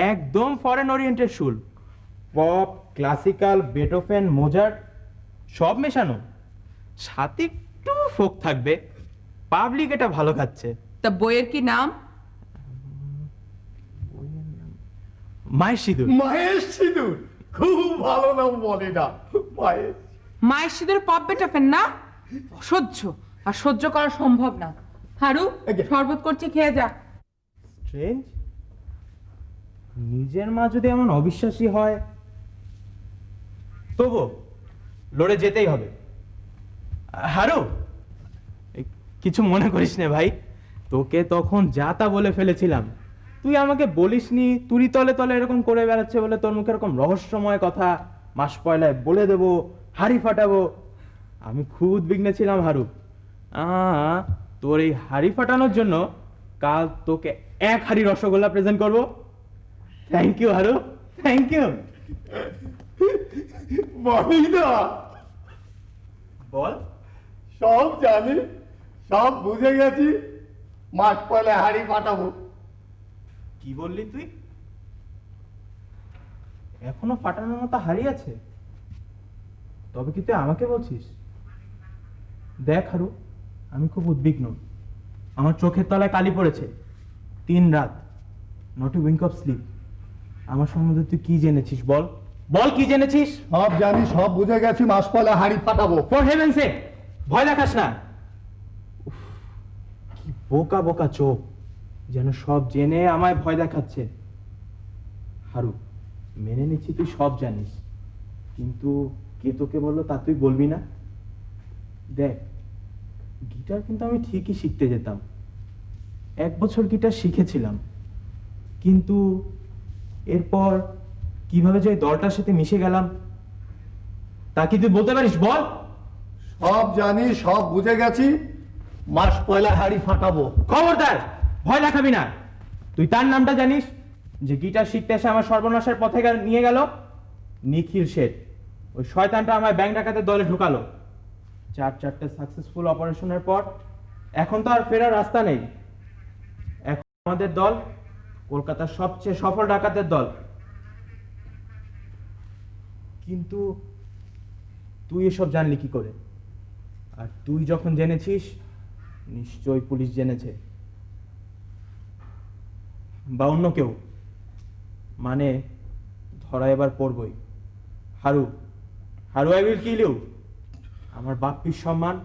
একদম ফরেন ওরিয়েন্টেড সুর, পপ, ক্লাসিক্যাল, বেটোফেন, মোজার্ট সব মেশানো, সাথে একটু ফোক থাকবে। পাবলিক এটা ভালো খাচ্ছে। তা বইয়ের কি নাম? মায়ের সিঁদুর। মায়ের সিঁদুর, খুব ভালো নাম বলে না। মায়ের মায়ের সিঁদুর পপ বেটাফেন না? অসহ্য, আর সহ্য করা সম্ভব না। হারু, আগে। শরবত করছি, খেয়ে যা। স্ট্রেঞ্জ, নিজের মা যদি এমন অবিশ্বাসী হয়, তবু লড়ে যেতেই হবে। হারু, এই, কিছু মনে করিস না ভাই, তোকে তখন যা তা বলে ফেলেছিলাম। তুই আমাকে বলিসনি তুই তলে তলে এরকম করে বেড়াচ্ছে বলে তোর মুখে এরকম রহস্যময় কথা মাস পয়লায় বলে দেবো, হাড়ি ফাটাবো। আমি খুব উদ্বিগ্ন ছিলাম হারু। তোর এই হাড়ি ফাটানোর জন্য কাল তোকে 1 হাড়ি রসগোল্লা প্রেজেন্ট করব। Thank you Haru, thank you. বলি না, বল। সব জানি, সব বুঝে গেছি। মাস পয়লা হাড়ি পাঠাবো। কি বললি তুই? এখনো ফাটানোর মতো হাড়ি আছে? তবে কি তুই আমাকে বলছিস? দেখ হারু, আমি খুব উদ্বিগ্ন। আমার চোখের তলায় কালি পড়েছে। 3 রাত, not a wink of sleep. আমার সম্বন্ধে তুই কি জেনেছিস বল, বল কি জেনেছিস? সব জানি, সব বুঝে গেছি। মাস পয়লা হাড়ি পাঠাবো। ফর হেভেন সেক, ভয় দেখাস না। উফ, কি বোকা বোকা চোখ, যেন সব জেনে আমায় ভয় দেখাচ্ছে। হারু, মেনে নিচ্ছি তুই সব জানিস, কিন্তু কে তোকে বললো তা তুই বলবি না? দেখ, গিটার কিন্তু আমি ঠিকই শিখতে যেতাম। 1 বছর গিটার শিখেছিলাম, কিন্তু এরপর কিভাবে যে দলটার সাথে মিশে গেলাম তা কি তুই বলতে পারিস বল? সব জানি, সব বুঝে গেছি। মাস পয়লা হাড়ি ফাটাবো। খবরদার, ভয় দেখাবি না। তুই তার নামটা জানিস যে গিটার শিখতে এসে আমার সর্বনাশের পথে নিয়ে গেল? নিখিল শেঠ। ওই শয়তানটা আমায় ব্যাংক ডাকাতের দলে ঢুকালো। 4 সাকসেসফুল অপারেশনের পর এখন তো আর ফেরার রাস্তা নেই। এখন আমাদের দল কলকাতার সবচেয়ে সফল ডাকাতের দল। কিন্তু তুই এসব জানলি কি করে? আর তুই যখন জেনেছিস, নিশ্চয়ই পুলিশ জেনেছে, বা অন্য কেউ। মানে ধরা এবার পড়বই। Haru, Haru, I will kill you. আমার বাপ্পির সম্মান,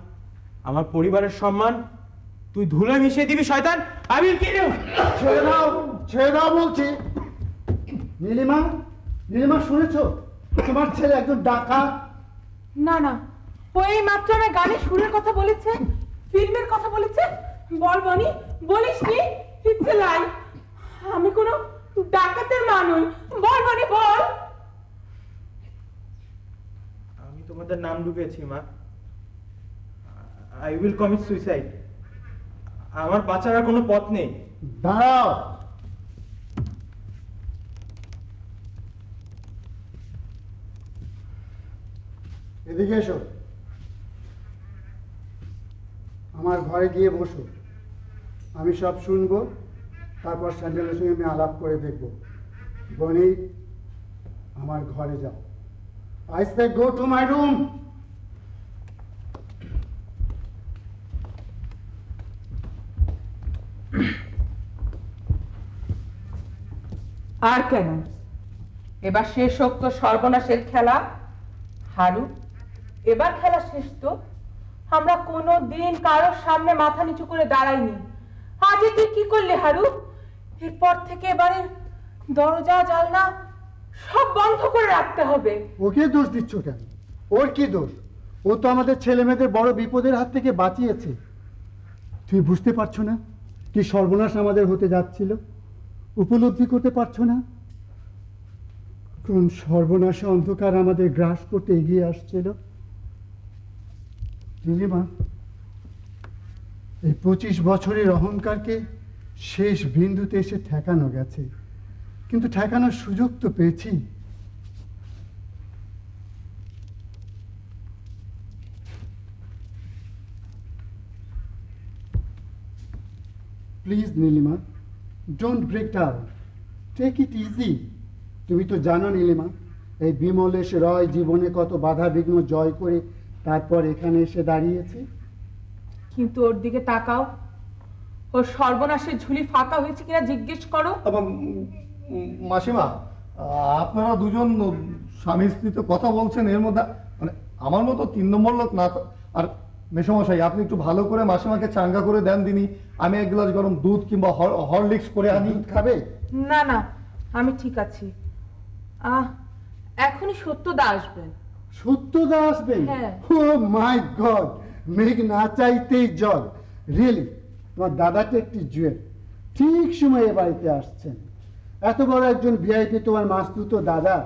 আমার পরিবারের সম্মান তুই ধুলে মিশিয়ে দিবি শয়তান। I will kill you. ছেড়ে দাও, ছেড়ে দাও বলছি। নীলিমা, নীলিমা শুনেছো? তোমার ছেলে একজন ডাকাত। না না, ওই মাত্র আমার গানের সুরের কথা বলেছে, ফিল্মের কথা বলেছে। বল বনি, বলিস নি? ইটস এ লাই। আমি কোনো ডাকাতের মা নই। বল বনি, বল। আমি তোমাদের নাম ডুবিয়েছি মা। I will commit suicide. আমার বাঁচার আর কোনো পথ নেই। দাঁড়াও, এদিকে এসো। আমার ঘরে গিয়ে বসো, আমি সব শুনবো, তারপর স্যান্ডেলের সঙ্গে আমি আলাপ করে দেখবো। বনি, আমার ঘরে যাও। I say go to my room. আর কেন? এবার শেষ হোক তো সর্বনাশের খেলা। হারু, এবার খেলা শেষ তো। আমরা কোনো দিন কারোর সামনে মাথা নিচু করে দাঁড়াইনি। আজ তুই কি করলি হারু? এরপর থেকে এবারে দরজা জানলা সব বন্ধ করে রাখতে হবে। ওকে দোষ দিচ্ছ কেন? ওর কি দোষ? ও তো আমাদের ছেলে মেয়েদের বড় বিপদের হাত থেকে বাঁচিয়েছে। তুই বুঝতে পারছো না কি সর্বনাশ আমাদের হতে যাচ্ছিল? উপলব্ধি করতে পারছো না কোন সর্বনাশে অন্ধকার আমাদের গ্রাস করতে এগিয়ে আসছিল? নীলিমা, এই 25 বছরের অহংকারকে শেষ বিন্দুতে এসে ঠেকানো গেছে, কিন্তু ঠেকানোর সুযোগ তো পেয়েছি। Please Nilima, don't break down, take it easy. তুমি তো জানো নীলিমা, এই বিমলেশ রয় জীবনে কত বাধা বিঘ্ন জয় করে তারপর এখানে এসে দাঁড়িয়েছে। কিন্তু ওর দিকে তাকাও, ওর সর্বনাশের ঝুলি ফাঁকা হয়েছে কিনা জিজ্ঞেস করো। মাসিমা, আপনারা দুজন স্বামী স্ত্রী তো কথা বলছেন, এর মধ্যে মানে আমার মতো 3 নম্বর লোক না। আর মেসমশাই, আপনি একটু ভালো করে মাসিমাকে চাঙ্গা করে দেন দিনই। আমি 1 গ্লাস গরম দুধ কিংবা হরলিক্স করে আনি। দুধ খাবে? না না, আমি ঠিক আছি। এখনই সত্যদা আসবেন। সত্যদা আসবেন? হ্যাঁ। ও মাই গড, মেঘ না চাইতেই জল। রিয়েলি তোমার দাদাটা একটি জুয়েল, ঠিক সময়ে বাড়িতে আসছেন। এত বড় একজন ভিআইপি তোমার মাসতুতো দাদা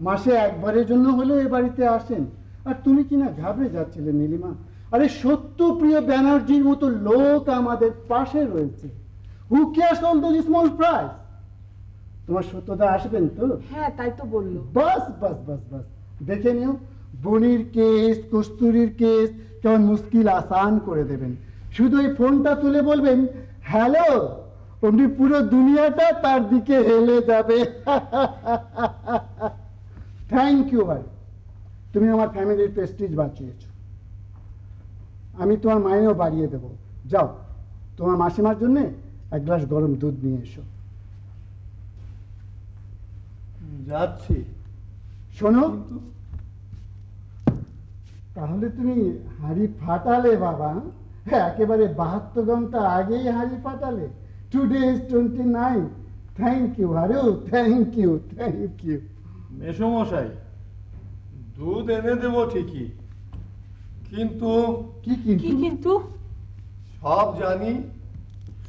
মাসে একবারের জন্য হলেও এ বাড়িতে আসেন, আর তুমি কিনা ঘাবড়ে যাচ্ছিলে নীলিমা। আরে সত্যপ্রিয় ব্যানার্জির মতো লোক আমাদের পাশে রয়েছে। Who cares all those small price? তোমার সত্যদা আসবেন তো? হ্যাঁ, তাই তো বললো। বাস বাস বাস বাস, দেখে নিও বনির কেস, কস্তুরীর কেস কেমন মুশকিল আসান করে দেবেন। শুধু এই ফোনটা তুলে বলবেন হ্যালো, অমনি পুরো দুনিয়াটা তার দিকে হেলে যাবে। থ্যাংক ইউ ভাই, তুমি আমার ফ্যামিলির প্রেস্টিজ বাঁচিয়েছো। আমি তোমার মাইনেও বাড়িয়ে দেবো। যাও, তোমার মাসিমার জন্য 1 গ্লাস গরম দুধ নিয়ে এসো। যাচ্ছি। শোনো, তাহলে তুমি হাঁড়ি ফাটালে বাবা, হ্যাঁ, একেবারে 72 ঘন্টা আগেই হাঁড়ি ফাটালে। Today is 29। Thank you Haru, thank you, thank you. মেসমশাই, দুধ এনে দেবো ঠিকই, কিন্তু কি কি কিন্তু? কিন্তু? সব জানি,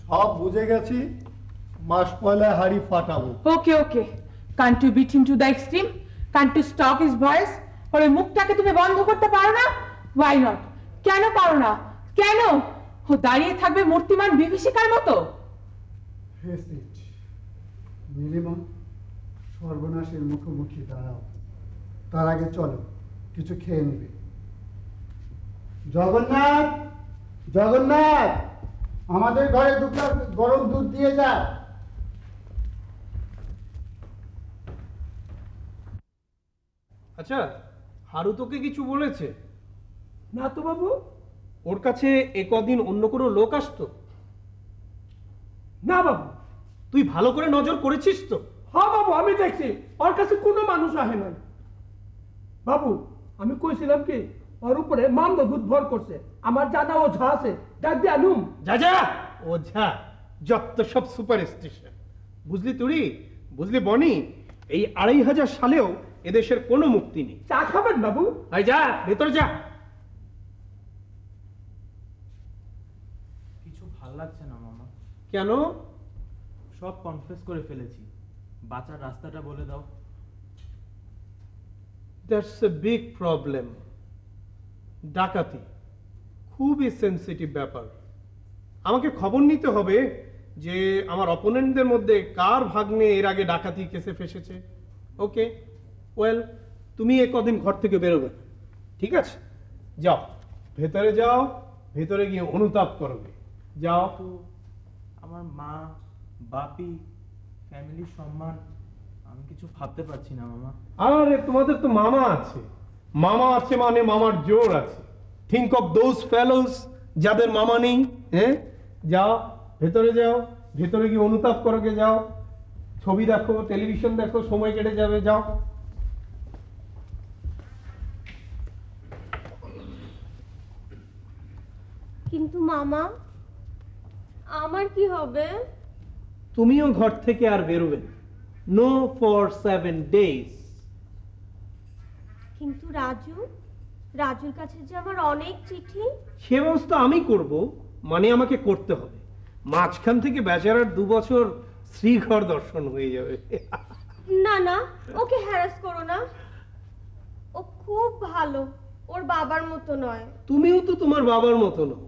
সব বুঝে গেছি, মাস পয়লা হাড়ি ফাটাবো। Okay okay, can't you beat him to the extreme? Can't you stop his voice? ওর ওই মুখটাকে তুমি বন্ধ করতে পারো না? Why not? কেন পারো না? কেন? ও দাঁড়িয়ে থাকবে মূর্তিমান বিভীষিকার মতো? ফেস ইট নীলিমা, সর্বনাশের মুখোমুখি দাঁড়াও। তার আগে চলো কিছু খেয়ে নেবে। জগন্নাথ, জগন্নাথ, আমাদের ঘরে 2 গ্লাস গরম দুধ দিয়ে যা। আচ্ছা, হারু তোকে কিছু বলেছে? না তো বাবু। ওর কাছে এ কদিন অন্য কোনো লোক আসতো? না বাবু। তুই ভালো করে নজর করেছিস তো? হ্যাঁ বাবু, আমি দেখছি ওর কাছে কোনো মানুষ আহে নাই। বাবু, আমি কইছিলাম কি ওর উপরে মামদ দুধ ভর করছে। আমার জানা ওঝা আছে, ডাক দিয়ে আনুম। যা যা, ওঝা যত সব সুপার স্টেশন। বুঝলি তুই, বুঝলি বনি, এই 2500 সালেও এদেশের কোনো মুক্তি নেই। চা খাবেন বাবু? আয় যা, ভেতরে যা। কিছু ভাল লাগছে না মামা। কেন? সব কনফেস করে ফেলেছি, বাঁচার রাস্তাটা বলে দাও। That's a big problem. ডাকাতি খুবই সেন্সিটিভ ব্যাপার। আমাকে খবর নিতে হবে যে আমার অপোনেন্টদের মধ্যে কার ভাগ্নে এর আগে ডাকাতি কেসে ফেসেছে। ওকে, ওয়েল, তুমি এ কদিন ঘর থেকে বেরোবে, ঠিক আছে? যাও, ভেতরে যাও, ভেতরে গিয়ে অনুতাপ করবে। যাও। তো আমার মা, বাপি, ফ্যামিলির সম্মান, আমি কিছু ভাবতে পারছি না মামা। আরে তোমাদের তো মামা আছে। মামা আছে মানে মামার জোর আছে। থিঙ্ক অফ দোজ ফেলোস যাদের মামা নেই। হ্যাঁ, যাও, ভেতরে যাও, ভেতরে গিয়ে অনুতাপ করো, গে যাও, ছবি দেখো, টেলিভিশন দেখো, সময় কেটে যাবে, যাও। কিন্তু মামা, আমার কি হবে? তুমিও ঘর থেকে আর বেরোবে না, নো ফর 7 days। কিন্তু রাজুর কাছে যে আমার অনেক চিঠি। সে ব্যবস্থা আমি করব, মানে আমাকে করতে হবে। মাঝখান থেকে বেচারার 2 বছর শ্রীঘর দর্শন হয়ে যাবে। না না, ওকে হ্যারাস করো না। ও খুব ভালো, ওর বাবার মতো নয়। তুমিও তো তোমার বাবার মতো নও।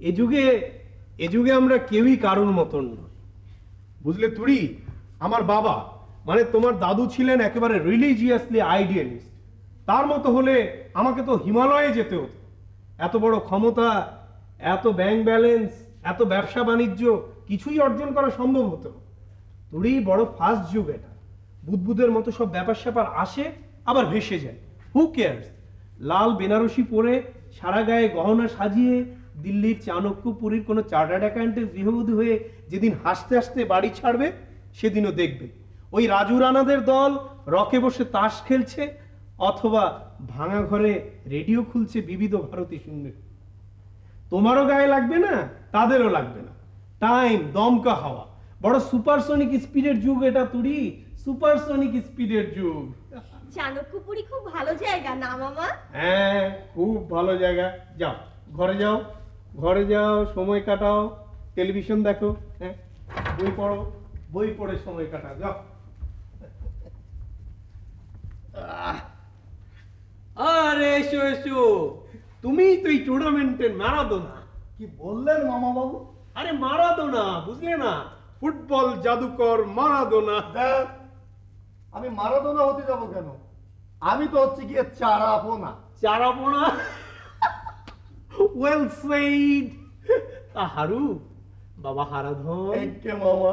এ যুগে আমরা কেউই কারোর মতন নয়, বুঝলে তুরি? আমার বাবা মানে তোমার দাদু ছিলেন একেবারে রিলিজিয়াসলি আইডিয়ালিস্ট। তার মতো হলে আমাকে তো হিমালয়ে যেতে হতো। এত বড় ক্ষমতা, এত ব্যাংক ব্যালেন্স, এত ব্যবসা বাণিজ্য কিছুই অর্জন করা সম্ভব হতো। তুরি বড় ফাস্ট যুগ এটা। বুদবুদের মতো সব ব্যাপার স্যাপার আসে আবার ভেসে যায়। Who cares? লাল বেনারসি পরে সারা গায়ে গহনা সাজিয়ে দিল্লির চাণক্যপুরীর কোনো চার্টার্ড অ্যাকাউন্টেন্ট গৃহবধূ হয়ে যেদিন হাসতে হাসতে বাড়ি ছাড়বে সেদিনও দেখবে ওই রাজু রানাদের দল রকে বসে তাস খেলছে অথবা ভাঙা ঘরে রেডিও খুলছে বিবিধ ভারতী শুনবে। তোমারও গায়ে লাগবে না, তাদেরও লাগবে না। টাইম দমকা হাওয়া, বড় সুপারসনিক স্পিডের যুগ এটা তুরি, সুপারসনিক স্পিডের যুগ। চাণক্যপুরী খুব ভালো জায়গা না মামা? হ্যাঁ, খুব ভালো জায়গা। যাও ঘরে যাও, ঘরে যাও, সময় কাটাও, টেলিভিশন দেখো, হ্যাঁ, বই পড়ো, বই পড়ে সময় কাটাও, যাও। আরে এসো এসো, তুমি তো এই টুর্নামেন্টের মারাদোনা। কি বললেন মামা বাবু? আরে মারাদোনা, বুঝলে না? ফুটবল জাদুকর মারাদোনা। দেখ, আমি মারাদোনা হতে যাব কেন? আমি তো হচ্ছে গিয়ে চারাপোনা। চারাপোনা? Well said. হারু বাবা হারাধন, একে মামা,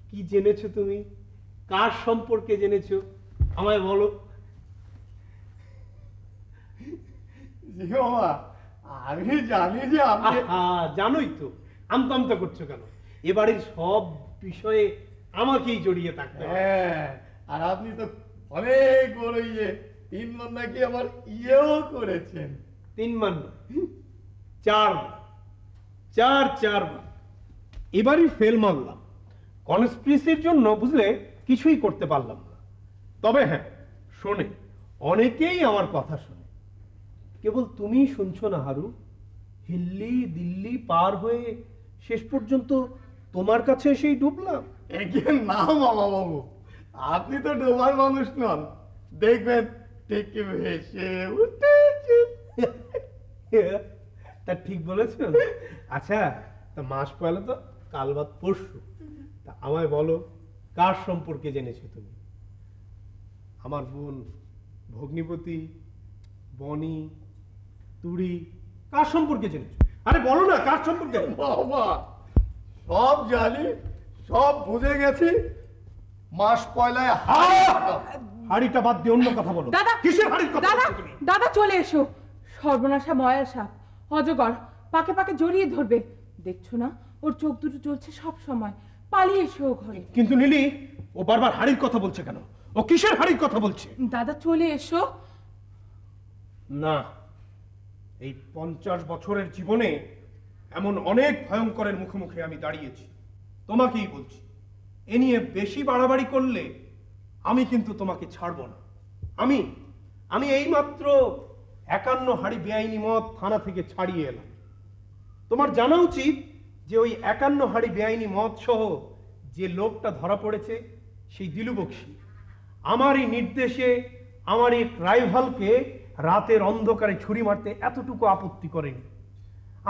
কি জেনেছো তুমি? কার সম্পর্কে জেনেছো আমায় বলো। জি মামা, আমি জানি যে আপনি। জানোই তো, আমতা করছো কেন? এবারের সব বিষয়ে আমাকেই জড়িয়ে থাকতে হয়। হ্যাঁ, আর আপনি তো অনেক বড় 3 বার নাকি আমার ইয়েও করেছেন। 3 বার না, 4 বার। 4 বার। এবারই ফেল মারলাম কনস্পিরেসির জন্য, বুঝলে, কিছুই করতে পারলাম না। তবে হ্যাঁ, শোনে, অনেকেই আমার কথা শোনে, কেবল তুমি শুনছো না হারু। দিল্লি পার হয়ে শেষ পর্যন্ত তোমার কাছে এসেই ডুবলাম। একে না মামা বাবু, আপনি তো ডোবার মানুষ নন, দেখবেন ঠিক ভেসে উঠেছে। তা ঠিক বলেছ। আচ্ছা, তা মাস পয়লা তো কাল বাদ পরশু, তা আমায় বলো, কার সম্পর্কে জেনেছো তুমি? আমার বোন ভগ্নিপতি, বনি, তুরি, কার সম্পর্কে জেনেছো? আরে বলো না, কার সম্পর্কে? বাবা, সব জানি, সব বুঝে গেছি। মাস পয়লায় হাড়িটা বাদ দিয়ে অন্য কথা বলো। দাদা, কিসের হাড়ির কথা দাদা, বলছো তুমি? দাদা চলে এসো। সর্বনাশা ময়ার সাপ, অজগর পাকে পাকে জড়িয়ে ধরবে। দেখছো না ওর চোখ দুটো জ্বলছে সব সময়। পালিয়ে এসো ও ঘরে। কিন্তু নীলি, ও বারবার হাড়ির কথা বলছে কেন? ও কিসের হাড়ির কথা বলছে? দাদা চলে এসো। না, এই 50 বছরের জীবনে এমন অনেক ভয়ঙ্করের মুখোমুখি আমি দাঁড়িয়েছি। তোমাকেই বলছি, এ নিয়ে বেশি বাড়াবাড়ি করলে আমি কিন্তু তোমাকে ছাড়ব না। আমি এইমাত্র 51 হাড়ি বেআইনি মদ থানা থেকে ছাড়িয়ে এলাম। তোমার জানা উচিত যে ওই 51 হাড়ি বেআইনি মদ সহ যে লোকটা ধরা পড়েছে সেই দিলু বক্সি আমারই নির্দেশে আমার এই রাইভালকে রাতের অন্ধকারে ছুরি মারতে এতটুকু আপত্তি করেনি।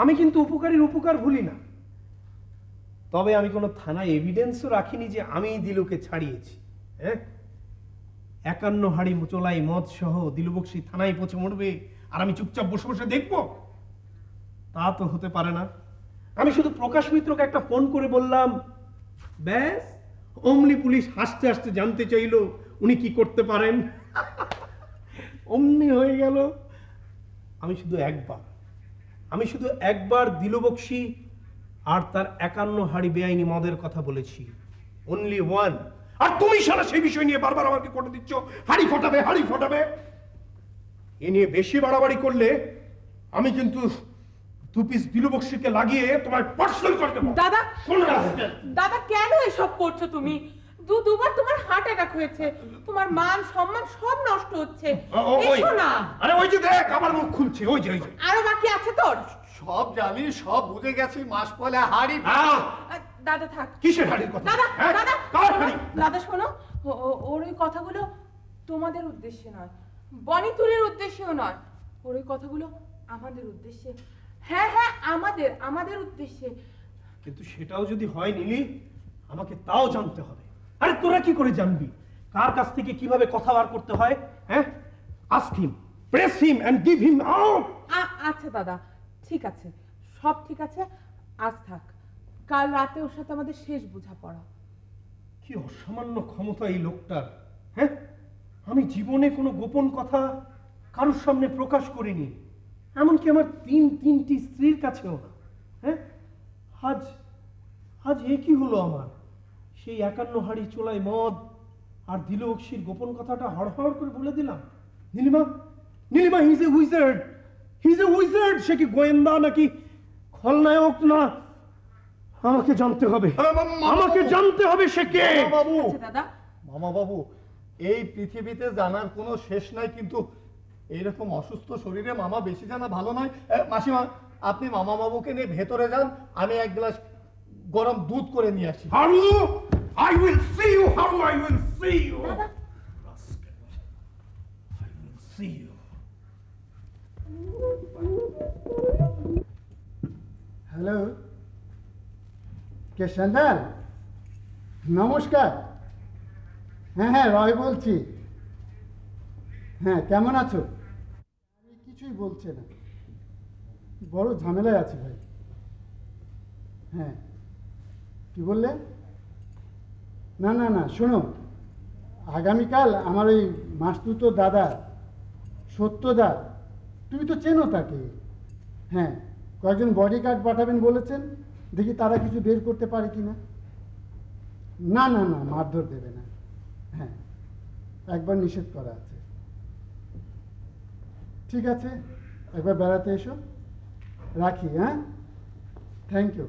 আমি কিন্তু উপকারীর উপকার ভুলি না। তবে আমি কোনো থানায় এভিডেন্সও রাখিনি যে আমি দিলুকে ছাড়িয়েছি। হ্যাঁ, 51 হাড়ি চোলাই মদ সহ দিলু বক্সি থানায় পৌঁছে মরবে আর আমি চুপচাপ বসে বসে দেখবো? তা তো হতে পারে না। আমি শুধু প্রকাশ মিত্রকে একটা ফোন করে বললাম, ব্যাস, অমনি পুলিশ হাসতে হাসতে জানতে চাইলো উনি কি করতে পারেন। অমনি হয়ে গেল। আমি শুধু একবার দিলু বক্সি আর তার 51 হাড়ি বেআইনি মদের কথা বলেছি, অনলি ওয়ান। আর তুমি সারা সেই বিষয় নিয়ে বারবার আমাকে কোটা দিচ্ছ, হাড়ি ফোটাবে হাড়ি ফোটাবে। এ নিয়ে বেশি বাড়াবাড়ি করলে আমি কিন্তু 2 পিস দিলুবক্সিকে লাগিয়ে তোমায় পার্সেল করে দেবো। দাদা কোন রাস্তা? দাদা কেন এসব করছো তুমি? দুবার তোমার হার্ট অ্যাটাক হয়েছে, তোমার মান সম্মান সব নষ্ট হচ্ছে। এসো না। আরে ওই যে দেখ আমার মুখ খুলছে, ওই যে আরো বাকি আছে তোর? সব জানি, সব বুঝে গেছি, মাস পলে হাড়ি। দাদা থাক। কিসের হাড়ির কথা? দাদা হ্যাঁ? দাদা কার হাড়ি? দাদা শোনো, ওর ওই কথাগুলো তোমাদের উদ্দেশ্যে নয়, বনিতুরের উদ্দেশ্যেও নয়, ওর ওই কথাগুলো আমাদের উদ্দেশ্যে। হ্যাঁ হ্যাঁ, আমাদের উদ্দেশ্যে। কিন্তু সেটাও যদি হয় নীলি, আমাকে তাও জানতে হবে। আরে তোরা কি করে জানবি কার কাছ থেকে কিভাবে কথা বার করতে হয়? হ্যাঁ, ask him, press him and give him out. আচ্ছা দাদা, ঠিক আছে, সব ঠিক আছে, আজ থাক। কাল রাতে ওর সাথে আমাদের শেষ বোঝাপড়া। কি অসামান্য ক্ষমতা এই লোকটার! হ্যাঁ, আমি জীবনে কোনো গোপন কথা কারোর সামনে প্রকাশ করিনি, এমনকি আমার তিনটি স্ত্রীর কাছেও না। হ্যাঁ, আজ এ কি হলো আমার? সেই 51 হাড়ি চোলাই মদ আর দিলবক্সির গোপন কথাটা হড়হড় করে বলে দিলাম। Nilima he is a wizard. সে কি গোয়েন্দা নাকি খলনায়ক? না, আমাকে জানতে হবে, আমাকে জানতে হবে সে কে। বাবু, দাদা মামা বাবু, এই পৃথিবীতে জানার কোনো শেষ নাই, কিন্তু এইরকম অসুস্থ শরীরে মামা বেশি জানা ভালো নয়। মাসিমা, আপনি মামা বাবুকে নিয়ে ভেতরে যান, আমি এক গ্লাস গরম দুধ করে নিয়ে আসি। Haru, I will see you, Haru, I will see you. Rascal. I will see you. Hello, কে সন্ধ্যাল? নমস্কার। হ্যাঁ, রয় বলছি। হ্যাঁ, কেমন আছো? আমি কিছুই বলছে না, বড় ঝামেলায় আছি ভাই। হ্যাঁ, কি বললে? না, শোনো, আগামীকাল আমার ওই মাসতুতো দাদা সত্যদা, তুমি তো চেনো তাকে, হ্যাঁ, কয়েকজন বডিগার্ড পাঠাবেন বলেছেন, দেখি তারা কিছু বের করতে পারে কি না। না, মারধর দেবে না। হ্যাঁ, একবার নিষেধ করা আছে। ঠিক আছে, একবার বেড়াতে এসো। রাখি, হ্যাঁ, থ্যাংক ইউ।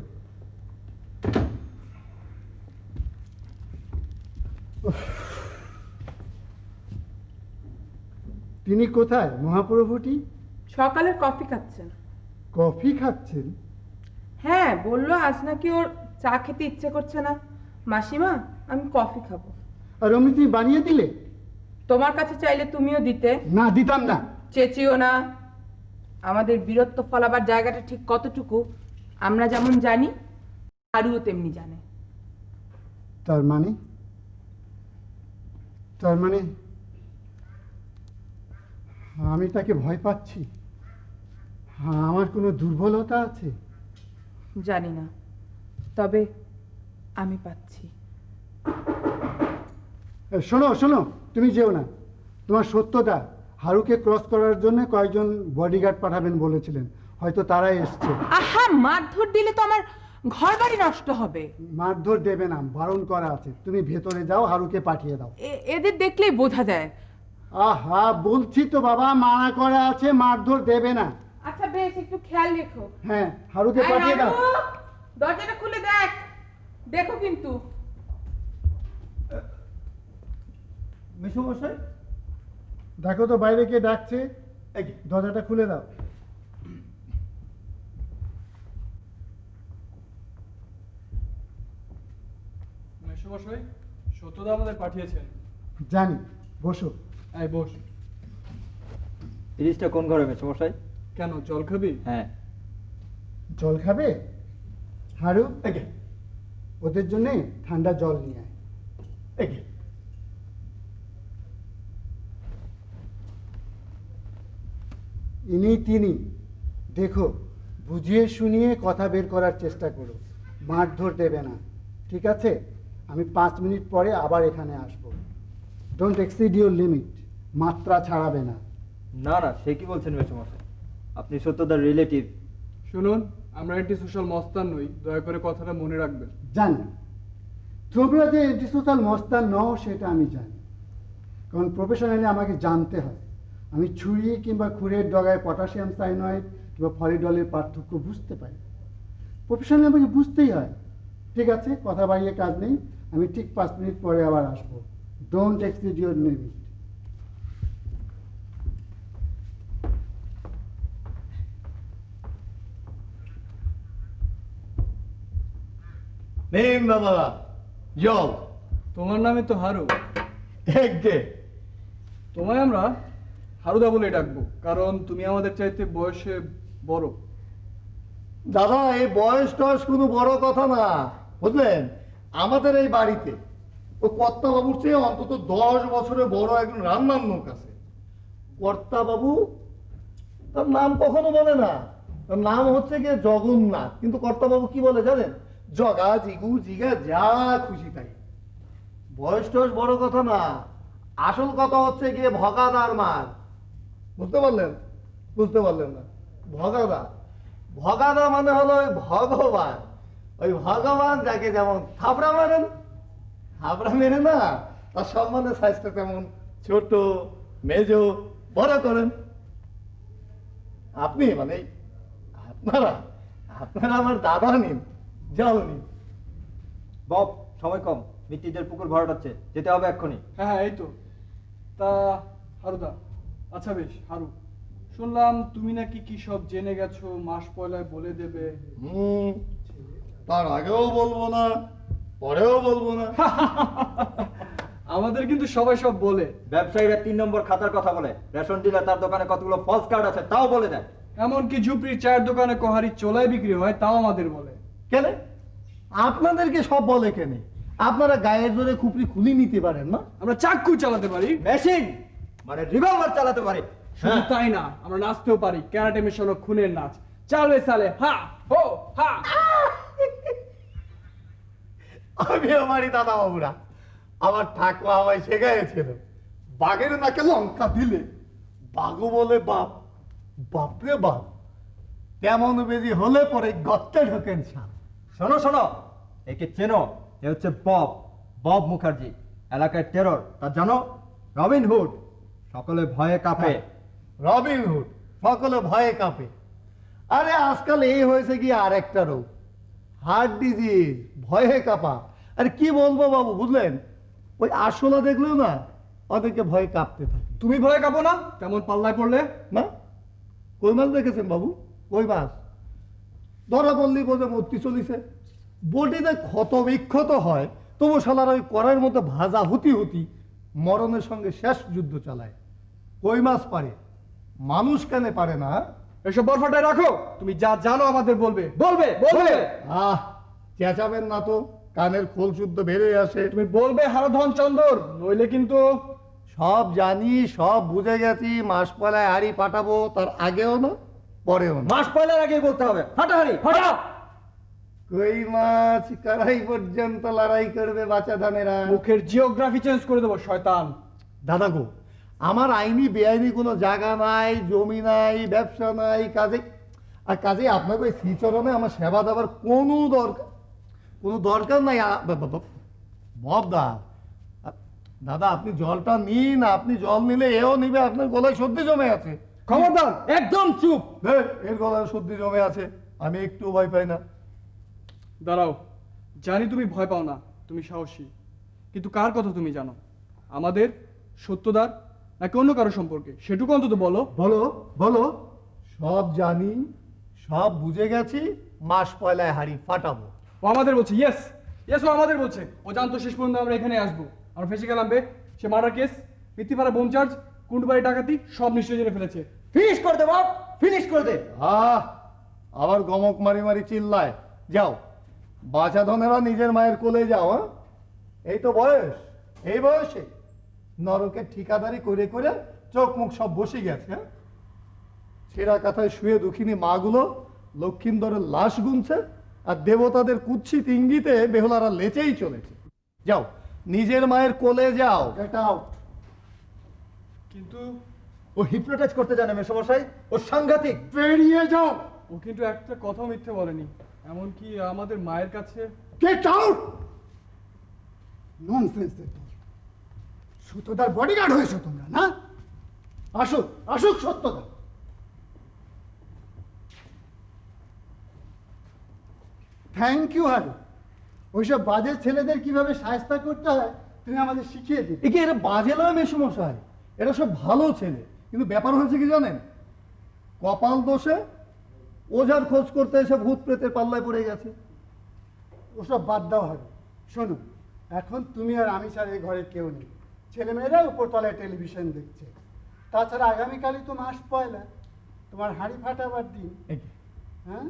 তিনি কোথায় মহাপ্রভুটি? সকালের কফি খাচ্ছেন। কফি খাচ্ছেন? হ্যাঁ, বললো আজ নাকি ওর চা খেতে ইচ্ছে করছে না। মাসিমা, আমি কফি খাবো। আর অমনি তুমি বানিয়ে দিলে? তোমার কাছে চাইলে তুমিও দিতে। না, দিতাম না। চেঁচিও না। আমাদের বীরত্ব ফলাবার জায়গাটা ঠিক কতটুকু আমরা যেমন জানি, আরও তেমনি জানে। তার মানে আমি তাকে ভয় পাচ্ছি? আমার কোনো দুর্বলতা আছে? জানি না, তবে আমি পাচ্ছি। শোনো, তুমি যেও না। তোমার সত্যদা হারুকে ক্রস করার জন্য কয়েকজন বডিগার্ড পাঠাবেন বলেছিলেন, হয়তো তারাই এসছে। আহা, মারধর দিলে তো আমার ঘর বাড়ি নষ্ট হবে। মারধর দেবে না, বারণ করা আছে। তুমি ভেতরে যাও, হারুকে পাঠিয়ে দাও। এদের দেখলেই বোঝা যায়। আহা, বলছি তো বাবা, মানা করা আছে, মারধর দেবে না। আচ্ছা বেশ, একটু খেয়াল রেখো। হ্যাঁ, হারুকে পাঠিয়ে দাও। দরজাটা খুলে দেখো কিন্তু। মেসোমশাই, দেখো তো বাইরে কে ডাকছে। দরজাটা খুলে দাও। মেসোমশাই, সত্যদা আমাদের পাঠিয়েছেন। জানি, বসো। এই বস। জিনিসটা কোন ঘরে মেসোমশাই? কেন, জল খাবি? হ্যাঁ। জল খাবে? হারু, ওদের জন্য ঠান্ডা জল নিয়ে আয়। তিনি দেখো, বুঝিয়ে শুনিয়ে কথা বের করার চেষ্টা করো, মারধর দেবে না, ঠিক আছে? আমি 5 মিনিট পরে আবার এখানে আসবো। ডোন্ট এক্সিড ইউর লিমিট, মাত্রা ছাড়াবে না। না, সে কি বলছেন মেসোমশাই? আপনি সত্যদার রিলেটিভ। শুনুন, আমরা একটি সোশ্যাল মস্তান নই, দয়া করে কথাটা মনে রাখবেন। জানি তোমরা যে এন্টিসোশাল মস্তান নও সেটা আমি জানি, কারণ প্রফেশনালি আমাকে জানতে হয় আমি ছুরি কিংবা খুরের ডগায় পটাশিয়াম সাইনাইড কিংবা ফলিডলের পার্থক্য বুঝতে পারি। প্রফেশনালি আমাকে বুঝতেই হয়। ঠিক আছে, কথা বাড়িয়ে কাজ নেই, আমি ঠিক 5 মিনিট পরে আবার আসবো। Don't exceed your limit. নিন দাদা জল। তোমার নামে তো হারু, একে তোমায় আমরা হারুদা বলে ডাকবো, কারণ তুমি আমাদের চাইতে বয়সে বড়। দাদা এই বয়স টয়স কোনো বড় কথা না, বুঝলেন? আমাদের এই বাড়িতে ও কর্তা বাবুর চেয়ে অন্তত 10 বছরের বড় একজন রান্নার লোক আছে। কর্তা বাবু তার নাম কখনো বলে না, তার নাম হচ্ছে গিয়ে জগন্নাথ, কিন্তু কর্তা বাবু কি বলে জানেন? জগা জিগু জিগা যা খুশি তাই। বয়স টয়স বড় কথা না, আসল কথা হচ্ছে গিয়ে ভগাদার মার। বুঝতে পারলেন? বুঝতে পারলেন না? ভগাদা, ভগাদা মানে হলো ওই ভগবান। ওই ভগবান যাকে যেমন থাপড়া মারেন, থাপড়া মেরে না তার সম্মানে সাইজটা তেমন ছোট মেজো বড় করেন। আপনি মানে আপনারা আপনারা আমার দাদা নিন, জল নিন। বব, সময় কম, মিত্তিদের পুকুর ভরাটাচ্ছে, যেতে হবে এক্ষুনি। হ্যাঁ হ্যাঁ, এই তো। তা হারুদা, আচ্ছা বেশ হারু, শুনলাম তুমি নাকি কি সব জেনে গেছো, মাস পয়লায় বলে দেবে। তার আগেও বলবো না, পরেও বলবো না। আমাদের কিন্তু সবাই সব বলে। ব্যবসায়ীরা 3 নম্বর খাতার কথা বলে, রেশন ডিলার তার দোকানে কতগুলো ফলস কার্ড আছে তাও বলে দেয়। এমনকি ঝুপড়ির চায়ের দোকানে কোহারি চোলাই বিক্রি হয়, তাও আমাদের বলে। কেন আপনাদেরকে সব বলে কেন? আপনারা গায়ের জোরে খুপড়ি খুলি নিতে পারেন না? আমরা চাক্ষু চালাতে পারি, মেশিন মানে রিভলভার চালাতে পারে। শুধু তাই না, আমরা নাচতেও পারি, ক্যারাটে মেশানো খুনের নাচ। চালবে সালে হা হো হা। আমিও পারি দাদা বাবুরা, আমার ঠাকুমা আমায় শেখাইছিল, বাঘের নাকে লঙ্কা দিলে বাঘও বলে বাপ, বাপরে বাপ, তেমন বেজি হলে পরে গর্তে ঢোকেন সাপ। শোনো শোনো, একে চেনো? এ হচ্ছে বব, বব মুখার্জি, এলাকায় টেরর, তা জানো? রবিন হুড, সকলে ভয়ে কাঁপে। রবিন হুড, সকলে ভয়ে কাঁপে। আরে আজকাল এই হয়েছে কি আর একটা রোগ, হার্ট ডিজিজ, ভয়ে কাঁপা। আরে কি বলবো বাবু, বুঝলেন? ওই আসলা দেখলেও না ওদেরকে ভয়ে কাঁপতে থাকে। তুমি ভয় কাঁপো না? তেমন পাল্লায় পড়লে না, কই মাছ দেখেছেন বাবু? কই মাছ ধরা পড়লি বোঝে মূর্তি চলিছে, বডিতে ক্ষত বিক্ষত হয়, তবু শালার ওই করার মতো ভাজা হুতি হুতি মরণের সঙ্গে শেষ যুদ্ধ চালায়। কই মাছ পারে, মানুষ কেন পারে না? এসব বরফাটায় রাখো, তুমি যা জানো আমাদের বলবে। বলবে বলবে আহ, চেঁচাবেন না তো, কানের খোল শুদ্ধ বেড়ে আসে। তুমি বলবে হারধন চন্দর, নইলে কিন্তু। সব জানি, সব বুঝে গেছি, মাস পয়লায় হাড়ি পাঠাবো, তার আগেও না পরেও না। মাস পয়লার আগেই বলতে হবে, ফাটাহারি ফাটা। কই মাছ কারাই পর্যন্ত লড়াই করবে বাচ্চা ধানেরা। মুখের জিওগ্রাফি চেঞ্জ করে দেবো শয়তান। দাদা গো, আমার আইনি বেআইনি কোনো জায়গা নাই, জমি নাই, ব্যবসা নাই, কাজে আর কাজে আপনাকে ওই শ্রীচরণে আমার সেবা দেওয়ার কোনো দরকার নাই। ববদা, দাদা আপনি জলটা নিন, আপনি জল নিলে এও নিবে, আপনার গলায় সর্দি জমে আছে। খবরদার, একদম চুপ। এর গলায় সর্দি জমে আছে, আমি একটু ভয় পাই না। দাঁড়াও, জানি তুমি ভয় পাও না, তুমি সাহসী, কিন্তু কার কথা তুমি জানো? আমাদের, সত্যদার, নাকি অন্য কারো সম্পর্কে? সেটুকু অন্তত বলো। বলো বলো। সব জানি, সব বুঝে গেছি, মাস পয়লায় হাড়ি ফাটাবো। ও আমাদের বলছে, ইয়েস ইয়েস, ও আমাদের বলছে। ও জানতো শেষ পর্যন্ত আমরা এখানে আসবো। আমরা ফেসে গেলাম বে। সে মার্ডার কেস, মিথ্যিপাড়া বোম চার্জ, কুন্ডুবাড়ি ডাকাতি, সব নিশ্চয় জেনে ফেলেছে। ফিনিশ করে দে বব, ফিনিশ করে দে। আবার গমক মারি মারি চিল্লায়। যাও, বাচ্চা ধনেরা নিজের মায়ের কোলে যাও। এই তো বয়স, এই বয়সে নরকের ঠিকাদারি করে করে চোখ মুখ সব বসে গেছে। ছেঁড়া কাথায় শুয়ে দুঃখিনী মাগুলো লক্ষিন্দরের লাশ গুনছে, আর দেবতাদের কুৎসিত ইঙ্গিতে বেহুলারা লেচেই চলেছে। যাও, নিজের মায়ের কোলে যাও। Get out. কিন্তু ও হিপনোটাইজ করতে জানে মেশামশাই, ও সাংঘাতিক। বেরিয়ে যাও। ও কিন্তু একটা কথাও মিথ্যে বলেনি, এমনকি আমাদের মায়ের কাছে। Get out! ননসেন্স একদম। সত্যদার বডিগার্ড হয়েছো তোমরা, না? আসুক আসুক সত্যদা। Thank you Haru. ওইসব বাজে ছেলেদের কিভাবে সাহায্য করতে হয় তুমি আমাদের শিখিয়ে দিবে। একে এরা বাজে নয় মেসমশাই, এরা সব ভালো ছেলে। কিন্তু ব্যাপার হয়েছে কি জানেন, কপাল দোষে ওঝার খোঁজ করতে এসে ভূত প্রেতের পাল্লায় পড়ে গেছে। ওসব বাদ দাও হারু। শোনো, এখন তুমি আর আমি ছাড়া এই ঘরে কেউ নেই। ছেলেমেয়েরা উপরতলায় টেলিভিশন দেখছে। তাছাড়া আগামীকালই তো মাস পয়লা, তোমার হাঁড়ি ফাটাবার দিন। হ্যাঁ,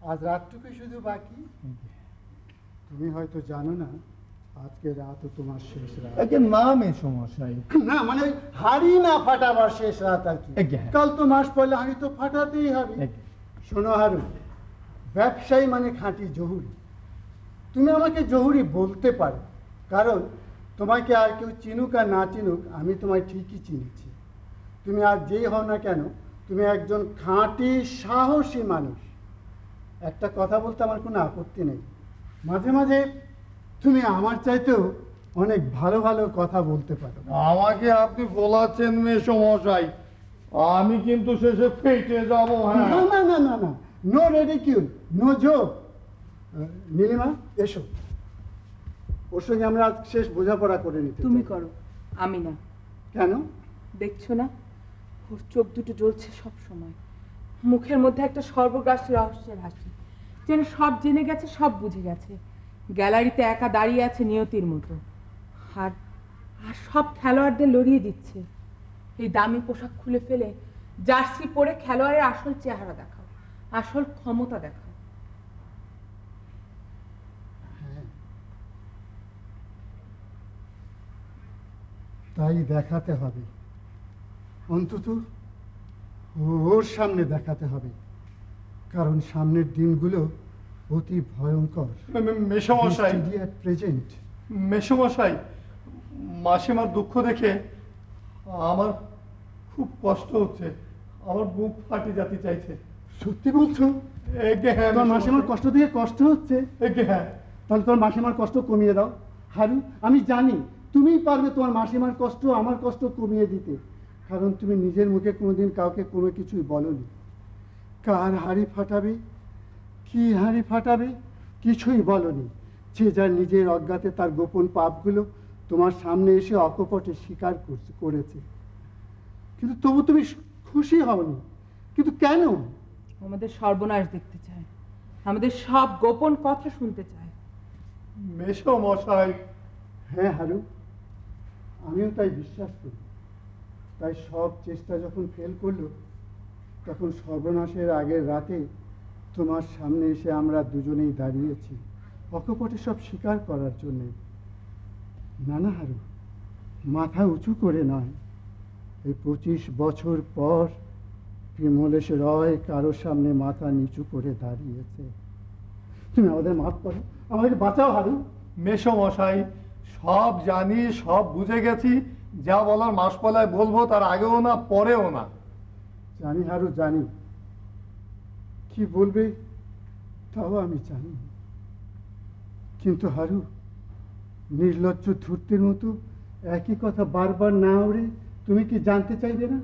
আজ রাতটুকুই শুধু বাকি। তুমি হয়তো জানো না, আজকে রাতও তোমার শেষ রাত। একে না মেসমশাই, না মানে ওই হাঁড়ি না ফাটাবার শেষ রাত আর কি। হ্যাঁ। কাল তো মাস পয়লা, হাঁড়ি তো ফাটাতেই হবে। শোনো হারু, ব্যবসায়ী মানে খাঁটি জহুরি। তুমি আমাকে জহুরি বলতে পারো, কারণ তোমাকে আর কেউ চিনুক আর না চিনুক, আমি তোমায় ঠিকই চিনেছি। তুমি আর যেই হও না কেন, তুমি একজন খাঁটি সাহসী মানুষ। একটা কথা বলতে আমার কোনো আপত্তি নেই, মাঝে মাঝে তুমি আমার চাইতেও অনেক ভালো ভালো কথা বলতে পারো। আমাকে আপনি বলাচ্ছেন মেসমশাই, আমি কিন্তু শেষে ফেটে যাবো। হ্যাঁ, না না না না না, নো রেডিকিউল, নো জোক। নীলিমা এসো, ওর সঙ্গে আমরা আজ শেষ বোঝাপড়া করে নিতে তুমি চাই। করো, আমি না। কেন? দেখছো না, ওর চোখ দুটো জ্বলছে সব সময়, মুখের মধ্যে একটা সর্বগ্রাসী রহস্যের হাসি, যেন সব জেনে গেছে, সব বুঝে গেছে। গ্যালারিতে একা দাঁড়িয়ে আছে নিয়তির মতো, আর আর সব খেলোয়াড়দের লড়িয়ে দিচ্ছে। এই দামি পোশাক খুলে ফেলে জার্সি পরে খেলোয়াড়ের আসল চেহারা দেখাও, আসল ক্ষমতা দেখাও। তাই দেখাতে হবে, অন্তত ওর সামনে দেখাতে হবে, কারণ সামনের দিনগুলো অতি ভয়ঙ্কর। মেসমশাই, প্রেজেন্ট। মেসমশাই, মাসিমার দুঃখ দেখে আমার খুব কষ্ট হচ্ছে, আমার বুক ফাটি যেতে চাইছে। সত্যি বলছো? একে হ্যাঁ, তোমার মাসিমার কষ্ট দিয়ে কষ্ট হচ্ছে? একে হ্যাঁ। তাহলে তোমার মাসিমার কষ্ট কমিয়ে দাও হারু। আমি জানি তুমিই পারবে তোমার মাসিমার কষ্ট, আমার কষ্ট কমিয়ে দিতে, কারণ তুমি নিজের মুখে কোনোদিন কাউকে কোনো কিছুই বলনি। কার হাঁড়ি ফাটাবে, কি হাঁড়ি ফাটাবে, কিছুই বলনি। যে যার নিজের অজ্ঞাতে তার গোপন পাপগুলো তোমার সামনে এসে অকপটে স্বীকার করেছে, কিন্তু তবু তুমি খুশি হওনি। কিন্তু কেন? আমাদের সর্বনাশ দেখতে চায়, আমাদের সব গোপন কথা শুনতে চায়। মেসমশাই, হ্যাঁ হারু, আমিও তাই বিশ্বাস করি। তাই সব চেষ্টা যখন ফেল করলো, তখন সর্বনাশের আগের রাতে তোমার সামনে এসে আমরা দুজনেই দাঁড়িয়েছি, অকপটে সব স্বীকার করার জন্যে। না না হারু, মাথা উঁচু করে নয়। এই 25 বছর পর বিমলেশ রয় কারোর সামনে মাথা নিচু করে দাঁড়িয়েছে। তুমি আমাদের মাফ করো, আমাকে বাঁচাও হারু। মেসমশাই, সব জানি, সব বুঝে গেছি। যা বলার মাসপলায় বলবো, তার আগেও না পরেও না। জানি হারু, জানি কি বলবে তাও আমি জানি। কিন্তু হারু, নির্লজ্জ ধূর্তের মতো একই কথা বারবার না ওড়ে তুমি কি জানতে চাইবে না,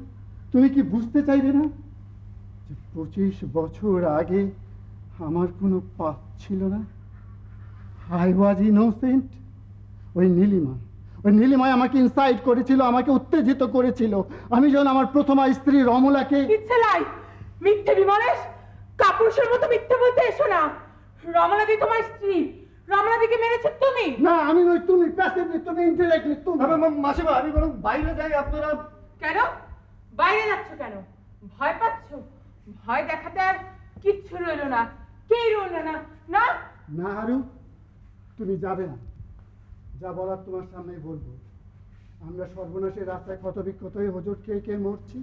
তুমি কি বুঝতে চাইবে না যে 25 বছর আগে আমার কোনো পাপ ছিল না? I was innocent. ওই নীলিমায় আমাকে ইনসাইট করেছিল, আমাকে উত্তেজিত করেছিল। আমি যখন আমার প্রথমা স্ত্রী রমলাকে। ইচ্ছে লাই, মিথ্যে বিমলেশ, কাপুরুষের মতো মিথ্যে বলতে এসো না। রমলাদি তোমার স্ত্রী, রমলাদিকে মেরেছে তুমি। না, আমি নই, তুমি প্যাসিভলি, তুমি ইনডিরেক্টলি তুমি। মাসিমা, আমি বরং বাইরে যাই, আপনারা। কেন বাইরে যাচ্ছ কেন? ভয় পাচ্ছ? ভয় দেখাতে আর কিচ্ছু রইলো না, কেই রইলো না। না না হারু, তুমি যাবে না। যা বলার তোমার সামনেই বলবো। আমরা সর্বনাশের রাস্তায় ক্ষত বিক্ষত হয়ে হোঁচট খেয়ে খেয়ে মরছি,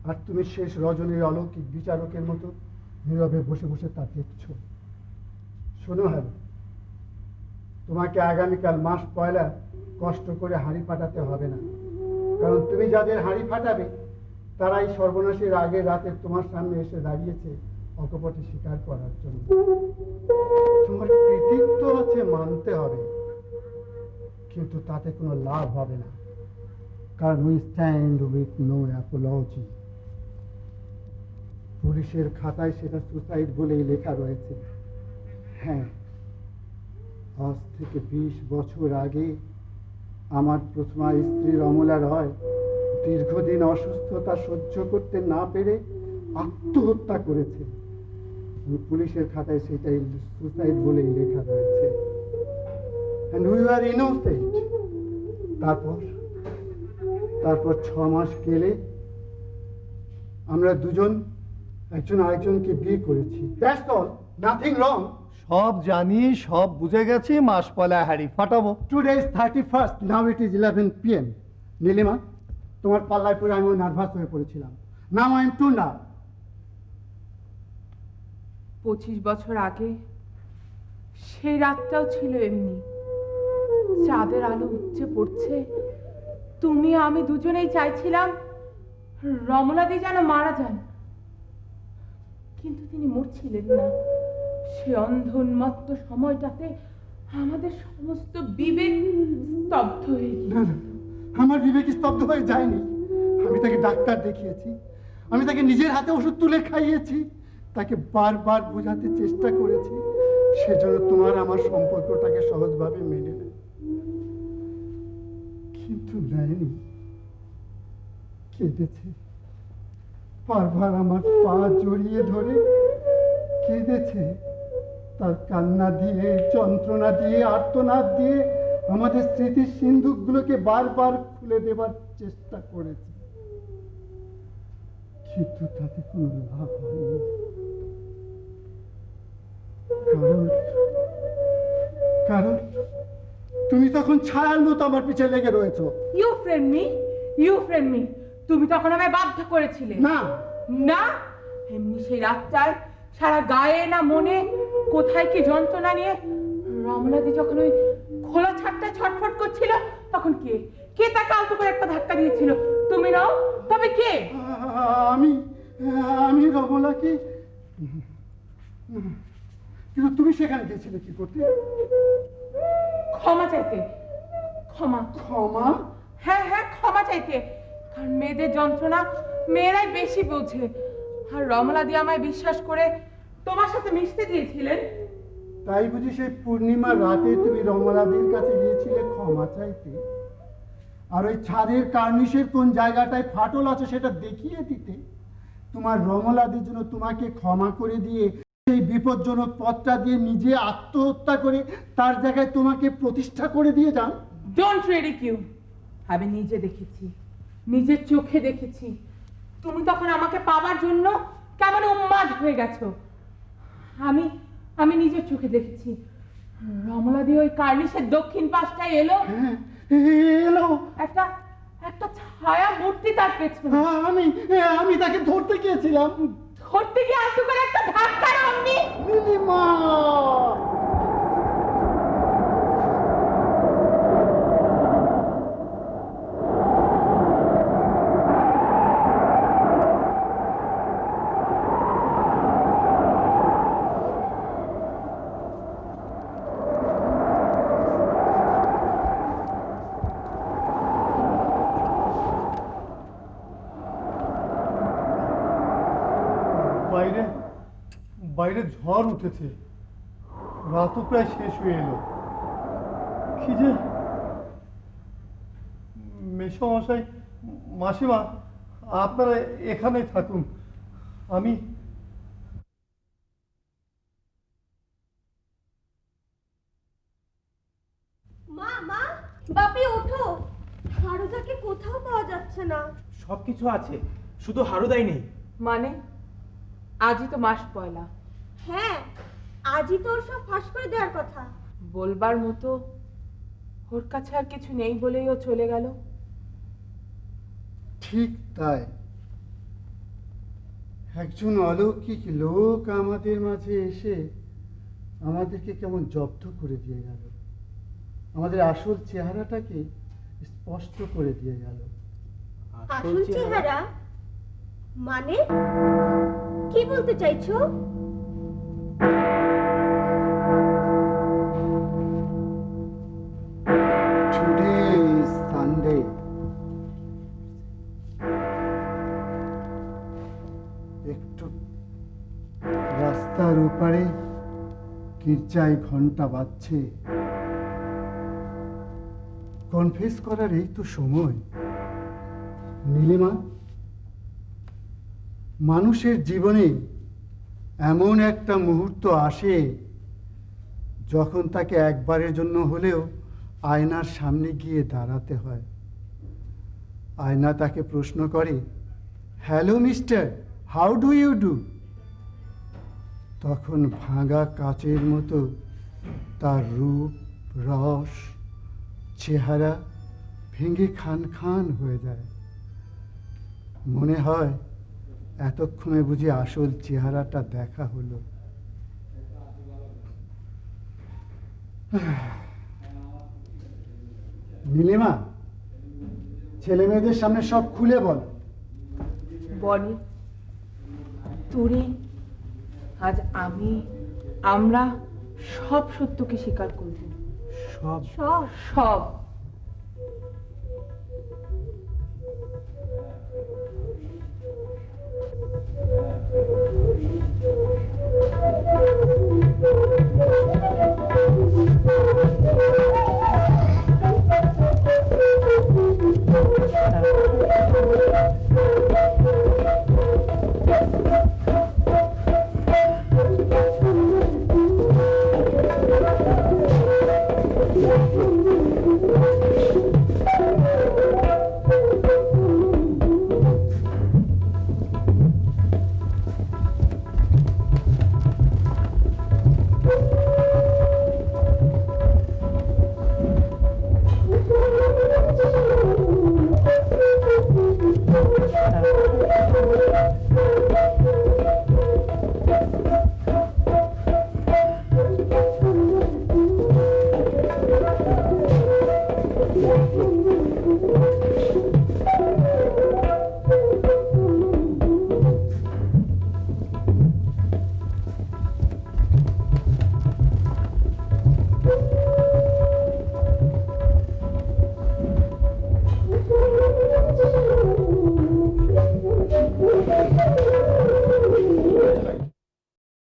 আর তুমি শেষ রজনীর অলৌকিক বিচারকের মতো নীরবে বসে বসে তা দেখছো। শোনো হারু, তোমাকে আগামীকাল মাস পয়লা কষ্ট করে হাঁড়ি ফাটাতে হবে না, কারণ তুমি যাদের হাঁড়ি ফাটাবে তারা এই সর্বনাশের আগে রাতে তোমার সামনে এসে দাঁড়িয়েছে অকপটে স্বীকার করার জন্য। তোমার কৃতিত্ব আছে মানতে হবে, কিন্তু তাতে কোনো লাভ হবে না, কারণ we stand with no apology. পুলিশের খাতায় সেটা সুসাইড বলেই লেখা রয়েছে। হ্যাঁ, আজ থেকে 20 বছর আগে আমার প্রথমা স্ত্রী রমলা রয় দীর্ঘদিন অসুস্থতা সহ্য করতে না পেরে আত্মহত্যা করেছে। পুলিশের খাতায় সেটাই সুসাইড বলেই লেখা রয়েছে। And we were innocent. তারপর 6 মাস গেলে আমরা দুজন একজন আরেকজনকে বিয়ে করেছি। That's all, nothing wrong. সব জানি, সব বুঝে গেছি, মাস পয়লা হাড়ি ফাটাবো। Today is 31st, now it is 11 PM. Nilima, তোমার পাল্লায় পরে আমিও নার্ভাস হয়ে পড়েছিলাম। Now I am tuned up. 25 বছর আগে সেই রাতটাও ছিল এমনি। চাঁদের আলো উপচে পড়ছে, তুমি আমি দুজনেই চাইছিলাম রমলাদি যেন মারা যান, কিন্তু তিনি মরছিলেন না। সে অন্ধ উন্মত্ত সময়টাতে আমাদের সমস্ত বিবেক স্তব্ধ হয়ে গেল। না, না, আমার বিবেক স্তব্ধ হয়ে যায়নি। আমি তাকে ডাক্তার দেখিয়েছি, আমি তাকে নিজের হাতে ওষুধ তুলে খাইয়েছি, তাকে বারবার বোঝাতে চেষ্টা করেছি সেজন্য তোমার আমার সম্পর্কটাকে সহজভাবে মেনে নেয়, কিন্তু নেয়নি। কেঁদেছে, বারবার আমার পা জড়িয়ে ধরে কেঁদেছে। তার কান্না দিয়ে, যন্ত্রণা দিয়ে, আর্তনাদ দিয়ে আমাদের স্মৃতির সিন্ধুকগুলোকে বারবার খুলে দেবার চেষ্টা করেছে, কিন্তু তাতে কোনো লাভ হয়নি। কারণ তুমি তখন ছায়ার মতো আমার পিছে লেগে রয়েছো। ইউ ফ্রেন্ড মি, তুমি তখন আমায় বাধ্য করেছিলে। না না, এমনি সেই রাতটায় সারা গায়ে না মনে কোথায় কি যন্ত্রণা নিয়ে রমলাদি যখন ওই খোলা ছাদটায় ছটফট করছিল, তখন কে তাকে আলতো করে একটা ধাক্কা দিয়েছিল? তুমি নাও, তবে কে? আমি রমলাকে। কিন্তু তুমি সেখানে গিয়েছিলে কি করতে? ক্ষমা চাইতে। ক্ষমা? হ্যাঁ, ক্ষমা চাইতে। কারণ মেয়েদের যন্ত্রণা মেয়েরাই বেশি বোঝে, আর রমলাদি আমায় বিশ্বাস করে তোমার সাথে মিশতে দিয়েছিলেন। তাই বুঝি সেই পূর্ণিমার রাতে তুমি রমলাদির কাছে গিয়েছিলে ক্ষমা চাইতে, আর ওই ছাদের কার্নিশের কোন জায়গাটায় ফাটল আছে সেটা দেখিয়ে দিতে? তোমার রমলাদির জন্য তোমাকে ক্ষমা করে দিয়ে সেই বিপজ্জনক পথটা দিয়ে নিজে আত্মহত্যা করে তার জায়গায় তোমাকে প্রতিষ্ঠা করে দিয়ে যান। Don't ridicule. আমি নিজে দেখেছি, নিজের চোখে দেখেছি তুমি তখন আমাকে পাওয়ার জন্য কেমন উন্মাদ হয়ে গেছো। আমি নিজের চোখে দেখেছি রমলাদি ওই কার্নিশের দক্ষিণ পাশটায় এলো, একটা ছায়া মূর্তি তার পেছনে। আমি তাকে ধরতে গিয়েছিলাম, ধরতে গিয়ে আলতো করে একটা ধাক্কা অমনি। নীলিমা, বাইরে ঝড় উঠেছে, রাতও প্রায় শেষ হয়ে এলো। কি যে মেসমশাই, মাসিমা, আপনারা এখানেই থাকুন, আমি মা, বাপি ওঠো, হারুদাকে কোথাও পাওয়া যাচ্ছে না। সবকিছু আছে, শুধু হারুদাই নেই। মানে আজই তো মাস পয়লা। হ্যাঁ, আজই তো ওর সব ফাঁস করে দেওয়ার কথা। বলবার মতো ওর কাছে আর কিছু নেই বলেই ও চলে গেল। ঠিক তাই, একজন অলৌকিক লোক আমাদের মাঝে এসে আমাদেরকে কেমন জব্দ করে দিয়ে গেল, আমাদের আসল চেহারাটাকে স্পষ্ট করে দিয়ে গেল। আসল চেহারা? মানে কি বলতে চাইছো? Today is Sunday. একটু রাস্তার ওপারে গির্জায় ঘন্টা বাজছে। কনফেস করার এই তো সময়। নীলিমা, মানুষের জীবনে এমন একটা মুহূর্ত আসে যখন তাকে একবারের জন্য হলেও আয়নার সামনে গিয়ে দাঁড়াতে হয়। আয়না তাকে প্রশ্ন করে, hello mister, how do you do? তখন ভাঙা কাচের মতো তার রূপ, রস, চেহারা ভেঙে খান খান হয়ে যায়। মনে হয় এতক্ষণে বুঝি আসল চেহারাটা দেখা হলো। নীলিমা, ছেলে মেয়েদের সামনে সব খুলে বল। বনি, তুরি, আজ আমরা সব সত্যকে স্বীকার করব। সব সব সব।